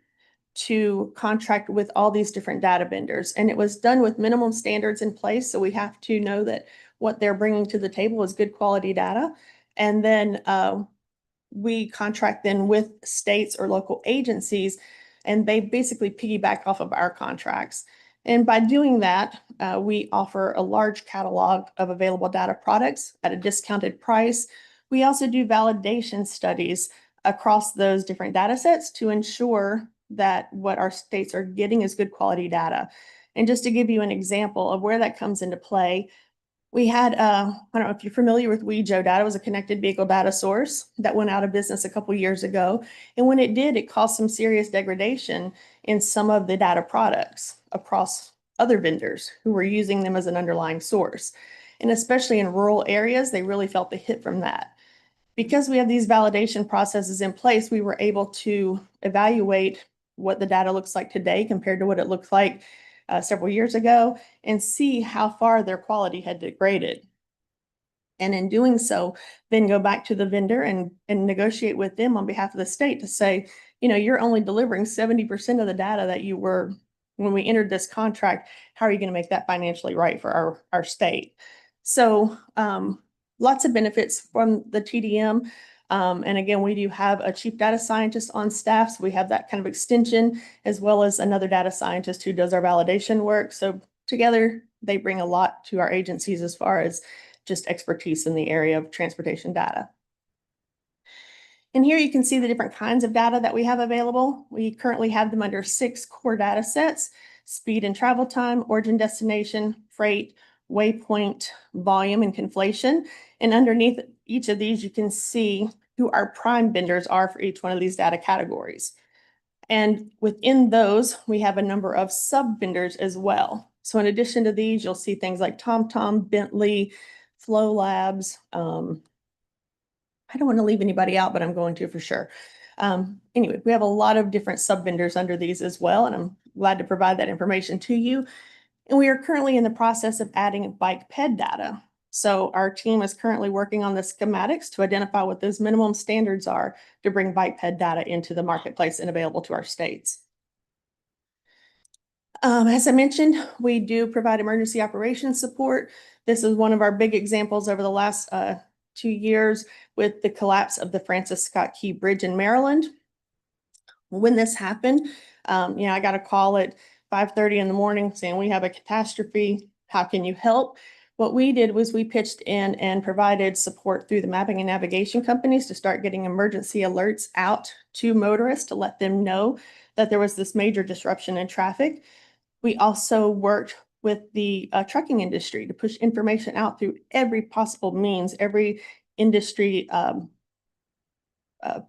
to contract with all these different data vendors, and it was done with minimum standards in place. So we have to know that what they're bringing to the table is good quality data. And then we contract then with states or local agencies, and they basically piggyback off of our contracts. And by doing that, we offer a large catalog of available data products at a discounted price We also do validation studies across those different data sets to ensure that what our states are getting is good quality data. And just to give you an example of where that comes into play, we had, I don't know if you're familiar with Wejo data, it was a connected vehicle data source that went out of business a couple years ago. And when it did, it caused some serious degradation in some of the data products across other vendors who were using them as an underlying source. And especially in rural areas, they really felt the hit from that. Because we have these validation processes in place, we were able to evaluate what the data looks like today compared to what it looked like several years ago and see how far their quality had degraded. And in doing so, then go back to the vendor and negotiate with them on behalf of the state to say, you know, you're only delivering 70% of the data that you were when we entered this contract. How are you going to make that financially right for our state? So lots of benefits from the TDM. And again, we do have a chief data scientist on staff. So we have that kind of extension as well as another data scientist who does our validation work. So together they bring a lot to our agencies as far as just expertise in the area of transportation data. And here you can see the different kinds of data that we have available. We currently have them under 6 core data sets: speed and travel time, origin destination, freight, waypoint, volume, and conflation. And underneath each of these, you can see who our prime vendors are for each one of these data categories. And within those, we have a number of sub vendors as well. So in addition to these, you'll see things like TomTom, Bentley, Flow Labs. I don't want to leave anybody out, but I'm going to for sure. Anyway, we have a lot of different sub vendors under these as well, and I'm glad to provide that information to you. And we are currently in the process of adding bike ped data. So our team is currently working on the schematics to identify what those minimum standards are to bring bike ped data into the marketplace and available to our states. As I mentioned, we do provide emergency operations support. This is one of our big examples over the last 2 years with the collapse of the Francis Scott Key Bridge in Maryland. When this happened, I got a call at 5:30 in the morning saying, we have a catastrophe. How can you help? What we did was we pitched in and provided support through the mapping and navigation companies to start getting emergency alerts out to motorists to let them know that there was this major disruption in traffic. We also worked with the trucking industry to push information out through every possible means, every industry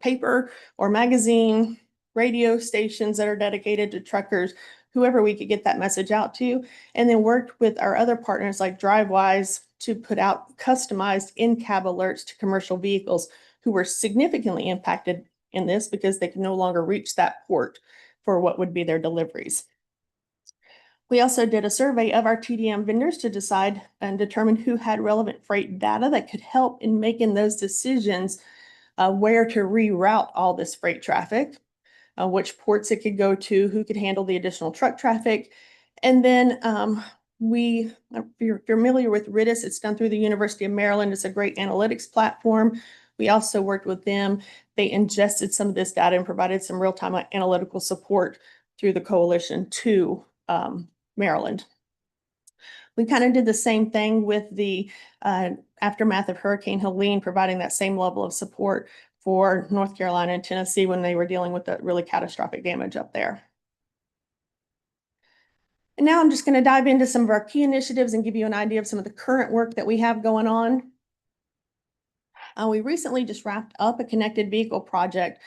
paper or magazine, radio stations that are dedicated to truckers, whoever we could get that message out to, and then worked with our other partners like DriveWise to put out customized in-cab alerts to commercial vehicles who were significantly impacted in this because they could no longer reach that port for what would be their deliveries. We also did a survey of our TDM vendors to decide and determine who had relevant freight data that could help in making those decisions where to reroute all this freight traffic, which ports it could go to, who could handle the additional truck traffic. And then if you're familiar with RIDIS, it's done through the University of Maryland. It's a great analytics platform. We also worked with them. They ingested some of this data and provided some real-time analytical support through the coalition to Maryland. We kind of did the same thing with the aftermath of Hurricane Helene, providing that same level of support for North Carolina and Tennessee when they were dealing with the really catastrophic damage up there. And now I'm just going to dive into some of our key initiatives and give you an idea of some of the current work that we have going on. We recently just wrapped up a connected vehicle project,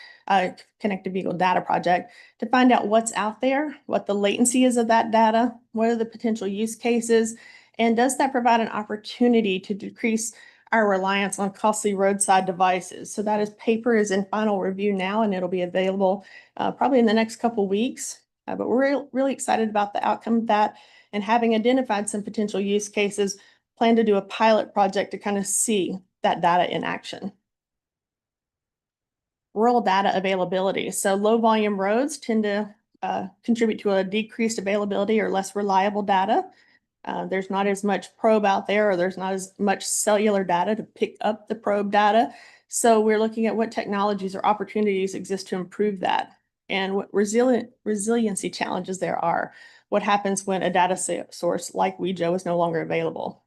connected vehicle data project, to find out what's out there, what the latency is of that data, what are the potential use cases, and does that provide an opportunity to decrease our reliance on costly roadside devices. So that paper is in final review now, and it'll be available probably in the next couple weeks. But we're really excited about the outcome of that, and having identified some potential use cases, plan to do a pilot project to kind of see that data in action. Rural data availability. So low volume roads tend to contribute to a decreased availability or less reliable data. There's not as much probe out there, or there's not as much cellular data to pick up the probe data. So we're looking at what technologies or opportunities exist to improve that, and what resiliency challenges there are. What happens when a data source like Wejo is no longer available?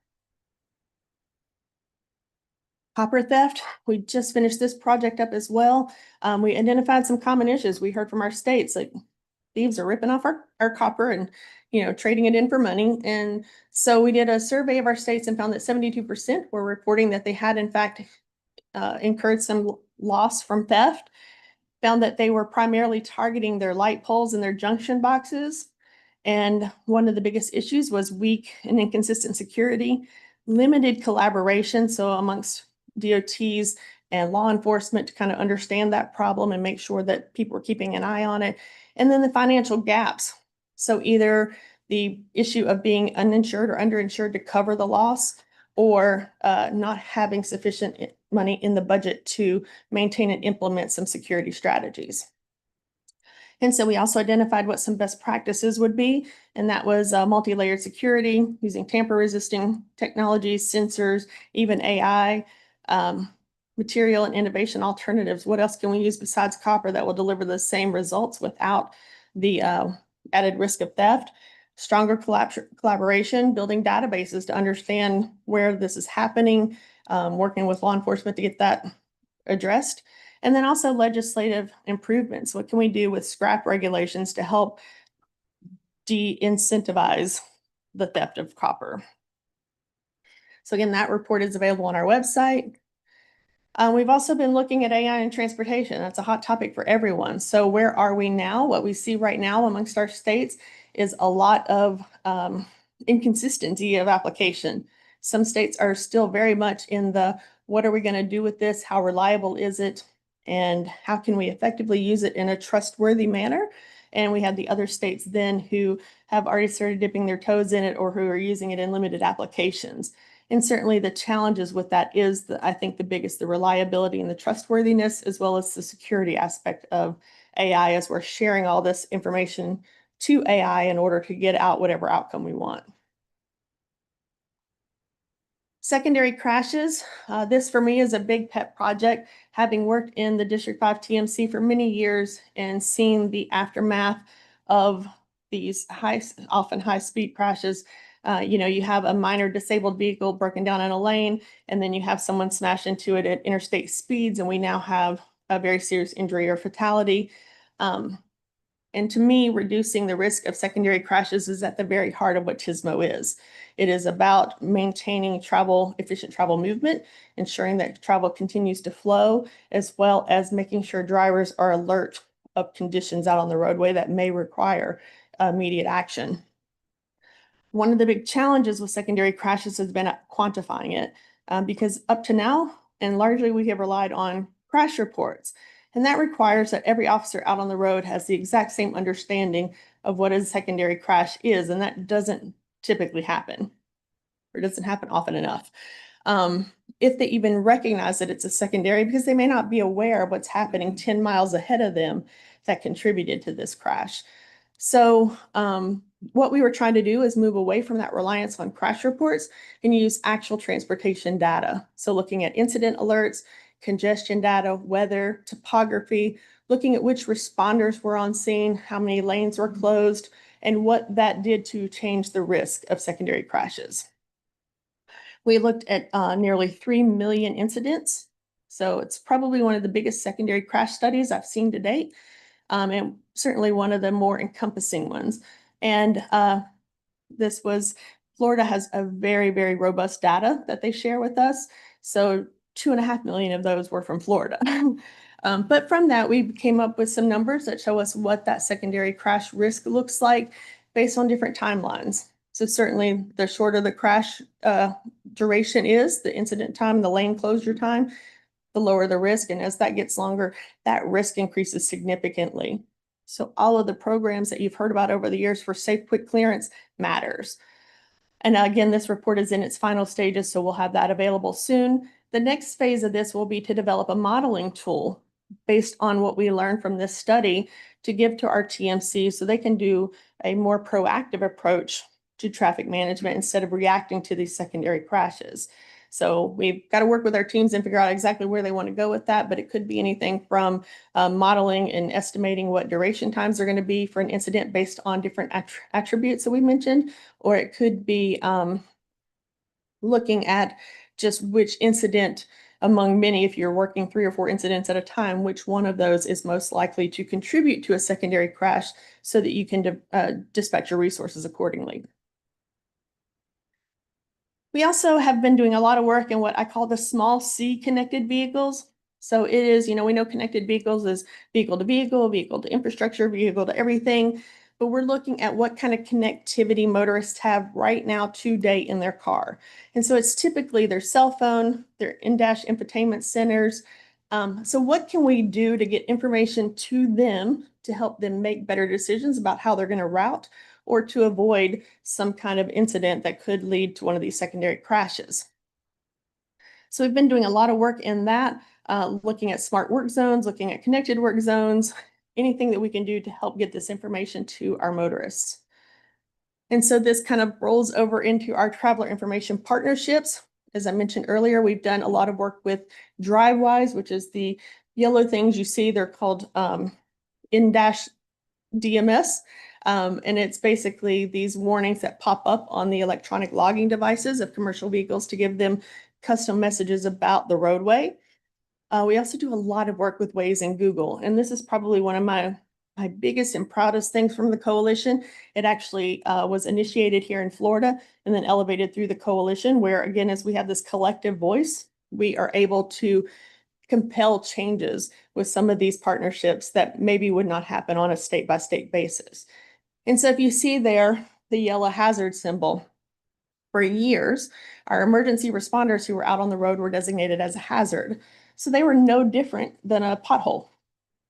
Copper theft, we just finished this project up as well. We identified some common issues. We heard from our states, like thieves are ripping off our copper and, trading it in for money. And so we did a survey of our states and found that 72% were reporting that they had in fact incurred some loss from theft. Found that they were primarily targeting their light poles and their junction boxes. And one of the biggest issues was weak and inconsistent security, limited collaboration. So amongst DOTs and law enforcement to kind of understand that problem and make sure that people are keeping an eye on it. And then the financial gaps. So either the issue of being uninsured or underinsured to cover the loss, or not having sufficient money in the budget to maintain and implement some security strategies. And so we also identified what some best practices would be, and that was multi-layered security using tamper-resisting technologies, sensors, even AI, material and innovation alternatives. What else can we use besides copper that will deliver the same results without the added risk of theft? Stronger collaboration, building databases to understand where this is happening, working with law enforcement to get that addressed. And then also legislative improvements. What can we do with scrap regulations to help de-incentivize the theft of copper? So again, that report is available on our website. We've also been looking at AI in transportation. That's a hot topic for everyone. So where are we now? What we see right now amongst our states is a lot of inconsistency of application. Some states are still very much in the, what are we going to do with this? How reliable is it? And how can we effectively use it in a trustworthy manner? And we have the other states then who have already started dipping their toes in it or who are using it in limited applications. And certainly the challenges with that is, I think, the biggest, the reliability and the trustworthiness, as well as the security aspect of AI as we're sharing all this information to AI in order to get out whatever outcome we want. Secondary crashes. This for me is a big pet project, having worked in the District 5 TMC for many years and seen the aftermath of these often high-speed crashes. You have a minor disabled vehicle broken down in a lane, and then you have someone smash into it at interstate speeds, and we now have a very serious injury or fatality. And to me, reducing the risk of secondary crashes is at the very heart of what TSMO is. It is about maintaining efficient travel movement, ensuring that travel continues to flow, as well as making sure drivers are alert of conditions out on the roadway that may require immediate action. One of the big challenges with secondary crashes has been quantifying it, because up to now, and largely we have relied on crash reports. And that requires that every officer out on the road has the exact same understanding of what a secondary crash is. And that doesn't typically happen, or doesn't happen often enough. If they even recognize that it's a secondary, because they may not be aware of what's happening 10 miles ahead of them that contributed to this crash. So what we were trying to do is move away from that reliance on crash reports and use actual transportation data. So looking at incident alerts, congestion data, weather, topography, looking at which responders were on scene, how many lanes were closed, and what that did to change the risk of secondary crashes. We looked at nearly 3 million incidents. So it's probably one of the biggest secondary crash studies I've seen to date, and certainly one of the more encompassing ones. And Florida has a very, very robust data that they share with us. So 2.5 million of those were from Florida. But from that, we came up with some numbers that show us what that secondary crash risk looks like based on different timelines. So certainly the shorter the crash duration is, the incident time, the lane closure time, the lower the risk. And as that gets longer, that risk increases significantly. So all of the programs that you've heard about over the years for safe, quick clearance matters. And again, this report is in its final stages, so we'll have that available soon. The next phase of this will be to develop a modeling tool based on what we learned from this study to give to our TMC so they can do a more proactive approach to traffic management instead of reacting to these secondary crashes. So we've got to work with our teams and figure out exactly where they want to go with that, but it could be anything from modeling and estimating what duration times are going to be for an incident based on different attributes that we mentioned, or it could be looking at just which incident among many, if you're working 3 or 4 incidents at a time, which one of those is most likely to contribute to a secondary crash so that you can dispatch your resources accordingly. We also have been doing a lot of work in what I call the small C connected vehicles. So it is, we know connected vehicles is vehicle to infrastructure, vehicle to everything. But we're looking at what kind of connectivity motorists have right now today in their car. And so it's typically their cell phone, their in-dash infotainment centers. So what can we do to get information to them to help them make better decisions about how they're going to route or to avoid some kind of incident that could lead to one of these secondary crashes? So we've been doing a lot of work in that, looking at smart work zones, looking at connected work zones, anything that we can do to help get this information to our motorists. And so this kind of rolls over into our traveler information partnerships. As I mentioned earlier, we've done a lot of work with DriveWise, which is the yellow things you see. They're called in-dash DMS. And it's basically these warnings that pop up on the electronic logging devices of commercial vehicles to give them custom messages about the roadway. We also do a lot of work with Waze and Google, and this is probably one of my biggest and proudest things from the coalition. It actually was initiated here in Florida and then elevated through the coalition, where again, as we have this collective voice, we are able to compel changes with some of these partnerships that maybe would not happen on a state-by-state basis. And so if you see there, the yellow hazard symbol, for years, our emergency responders who were out on the road were designated as a hazard. So they were no different than a pothole.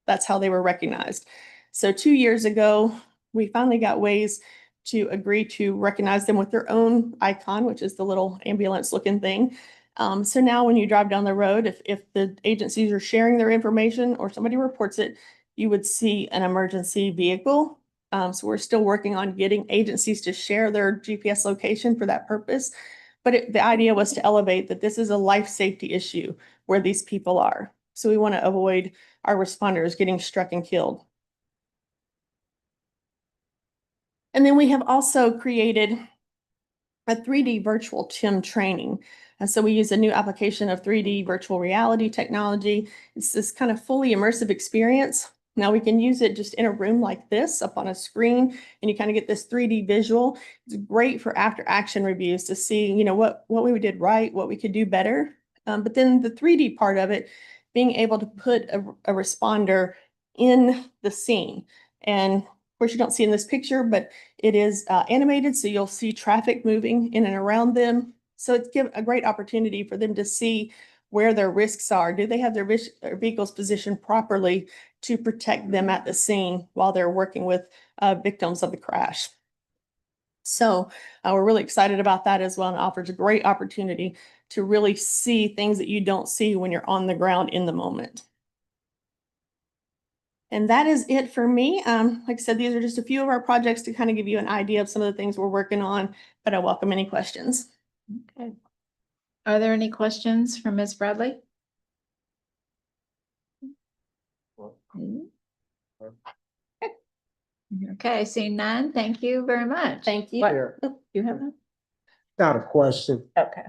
That's how they were recognized. So 2 years ago, we finally got Waze to agree to recognize them with their own icon, which is the little ambulance looking thing. So now when you drive down the road, if the agencies are sharing their information or somebody reports it, you would see an emergency vehicle. So we're still working on getting agencies to share their GPS location for that purpose. But the idea was to elevate that this is a life safety issue where these people are. So we want to avoid our responders getting struck and killed. And then we have also created a 3D virtual TIM training. And so we use a new application of 3D virtual reality technology. It's this kind of fully immersive experience. Now we can use it just in a room like this up on a screen, and you kind of get this 3D visual. It's great for after action reviews to see, what we did right, what we could do better. But then the 3D part of it, being able to put a responder in the scene. And of course, you don't see in this picture, but it is animated, so you'll see traffic moving in and around them. So it's a great opportunity for them to see where their risks are. Do they have their vehicles positioned properly to protect them at the scene while they're working with victims of the crash? So we're really excited about that as well, and offers a great opportunity to really see things that you don't see when you're on the ground in the moment. And that is it for me. Like I said, these are just a few of our projects to kind of give you an idea of some of the things we're working on, but I welcome any questions. Okay. Are there any questions from Ms. Bradley? Okay, seeing none, thank you very much. Thank you. Chair. Oh, you have that? Not a question, Okay.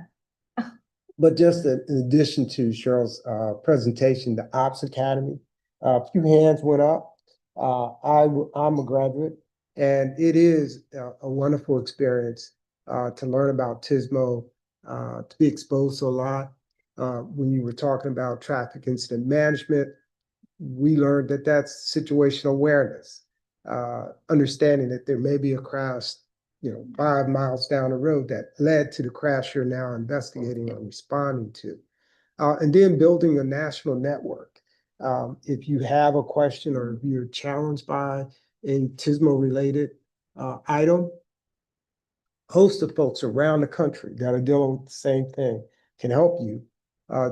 but just in addition to Cheryl's presentation, the Ops Academy, a few hands went up. I'm a graduate, and it is a wonderful experience to learn about TSMO, to be exposed to a lot. When you were talking about traffic incident management, we learned that that's situational awareness, understanding that there may be a crash, 5 miles down the road that led to the crash you're now investigating or responding to. And then building a national network. If you have a question or if you're challenged by a TSMO-related item, host of folks around the country that are dealing with the same thing can help you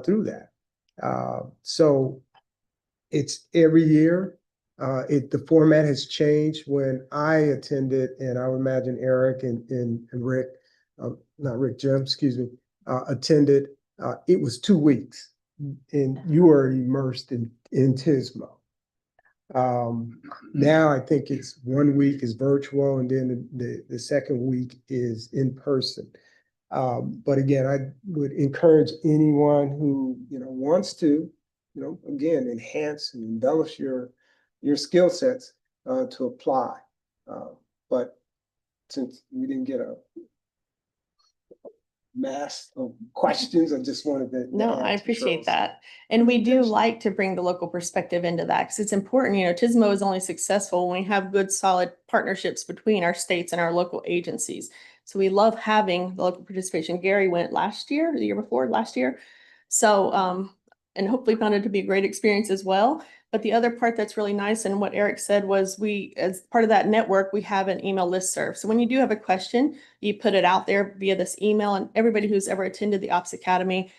through that. So it's every year. The format has changed. When I attended, and I would imagine Eric and Rick, not Rick, Jim, excuse me, attended, it was 2 weeks, and you are immersed in TSMO. Now I think it's 1 week is virtual, and then the second week is in person. But again, I would encourage anyone who, wants to, again, enhance and embellish your skill sets to apply. But since we didn't get a mass of questions, I just wanted to. No, add I to appreciate Cheryl's that. And we do presentation. like to bring the local perspective into that because it's important, TSMO is only successful when we have good, solid partnerships between our states and our local agencies. So we love having the local participation. Gary went last year, the year before, last year. So, and hopefully found it to be a great experience as well. But the other part that's really nice and what Eric said was we, as part of that network, we have an email listserv. So when you do have a question, you put it out there via this email, and everybody who's ever attended the Ops Academy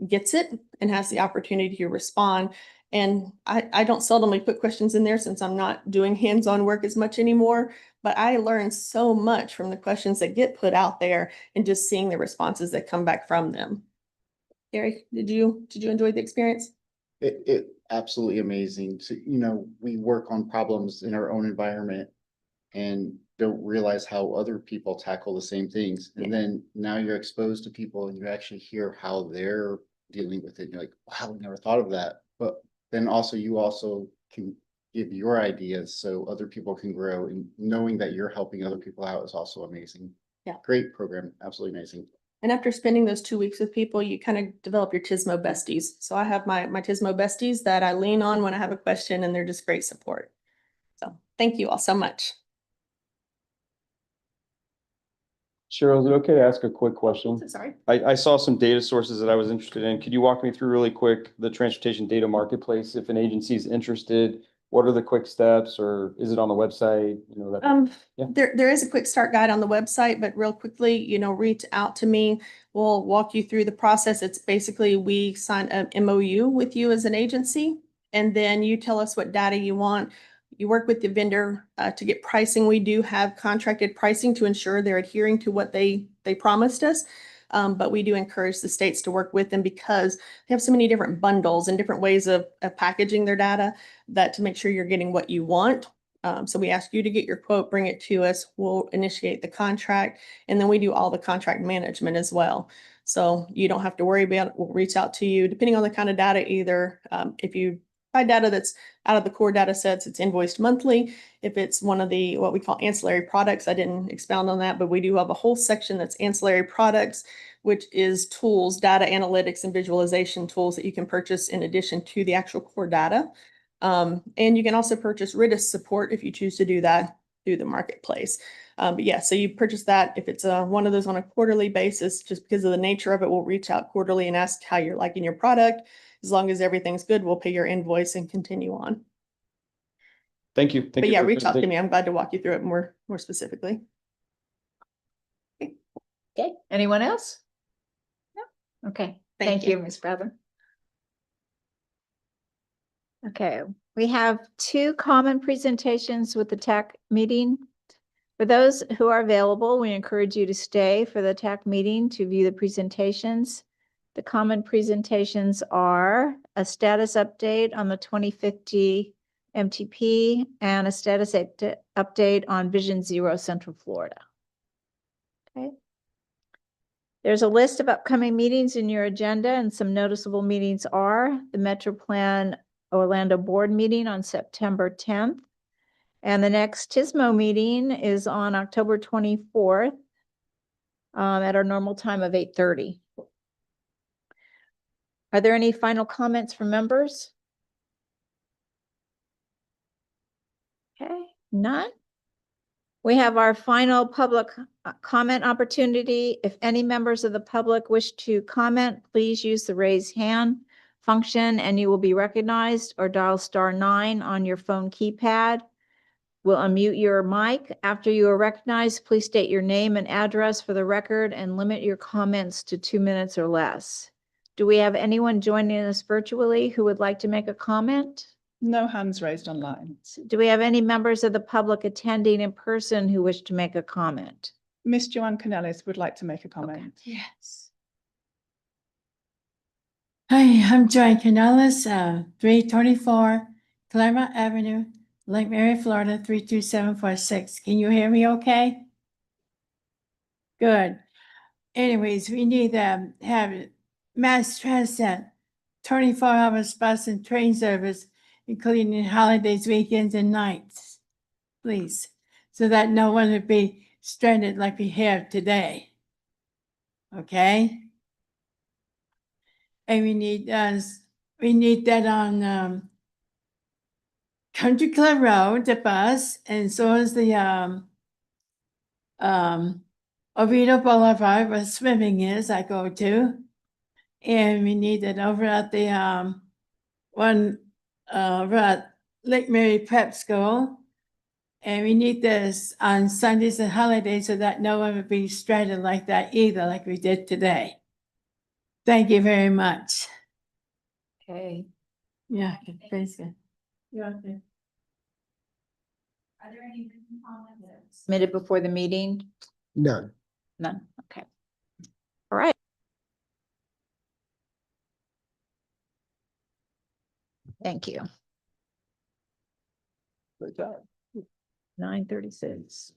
gets it and has the opportunity to respond. And I don't seldomly put questions in there since I'm not doing hands-on work as much anymore, but I learn so much from the questions that get put out there and just seeing the responses that come back from them. Gary, did you enjoy the experience? It absolutely amazing. So, we work on problems in our own environment and don't realize how other people tackle the same things. And then now you're exposed to people and you actually hear how they're dealing with it. You're like, wow, I never thought of that. But then also you also can give your ideas so other people can grow, and knowing that you're helping other people out is also amazing. Yeah. Great program. Absolutely amazing. And after spending those 2 weeks with people, you kind of develop your TSMO besties. So I have my TSMO besties that I lean on when I have a question, and they're just great support. So thank you all so much. Cheryl, is it okay to ask a quick question? Sorry. I saw some data sources that I was interested in. Could you walk me through really quick the transportation data marketplace? If an agency is interested, what are the quick steps, or is it on the website? Yeah. There is a quick start guide on the website, but real quickly, reach out to me. We'll walk you through the process. It's basically we sign an MOU with you as an agency, and then you tell us what data you want. You work with the vendor to get pricing. We do have contracted pricing to ensure they're adhering to what they promised us. But we do encourage the states to work with them because they have so many different bundles and different ways of packaging their data that to make sure you're getting what you want. So we ask you to get your quote, bring it to us. We'll initiate the contract, and then we do all the contract management as well. So you don't have to worry about it. We'll reach out to you depending on the kind of data, either if you buy data that's out of the core data sets, it's invoiced monthly. If it's one of the what we call ancillary products, I didn't expound on that, but we do have a whole section that's ancillary products, which is tools, data analytics and visualization tools that you can purchase in addition to the actual core data. And you can also purchase RIDIS support if you choose to do that through the marketplace. But yeah, so you purchase that. If it's one of those on a quarterly basis, just because of the nature of it, we'll reach out quarterly and ask how you're liking your product. As long as everything's good, we'll pay your invoice and continue on. Thank you. But yeah, reach out to me. I'm glad to walk you through it more specifically. Okay, anyone else? No? Okay, thank you, Ms. Bradley. Okay, we have 2 common presentations with the TAC meeting. For those who are available, we encourage you to stay for the TAC meeting to view the presentations. The common presentations are a status update on the 2050 MTP and a status update on Vision Zero Central Florida. Okay. There's a list of upcoming meetings in your agenda, and some noticeable meetings are the Metro Plan Orlando Board meeting on September 10th. And the next TSMO meeting is on October 24th at our normal time of 8:30. Are there any final comments from members? Okay, none. We have our final public comment opportunity. If any members of the public wish to comment, please use the raise hand function and you will be recognized, or dial *9 on your phone keypad. We'll unmute your mic. After you are recognized, please state your name and address for the record and limit your comments to 2 minutes or less. Do we have anyone joining us virtually who would like to make a comment? No hands raised online. Do we have any members of the public attending in person who wish to make a comment? Miss Joanne Canellis would like to make a comment. Okay. Yes. Hi, I'm Joanne Canellis, 324 Claremont Avenue, Lake Mary, Florida, 32746. Can you hear me okay? Good. anyways, we need to have mass transit, 24 hours bus and train service, including holidays, weekends, and nights. Please, so that no one would be stranded like we have today. Okay? And we need that on Country Club Road, the bus, and so is the Oviedo Boulevard where swimming is, I go to. And we need it over at the one over at Lake Mary Prep School. And we need this on Sundays and holidays so that no one would be stranded like that either, like we did today. Thank you very much. Okay. Yeah, thanks. Yeah, okay. Are there any written comments submitted before the meeting? None. None, okay. All right. Thank you. 9:36.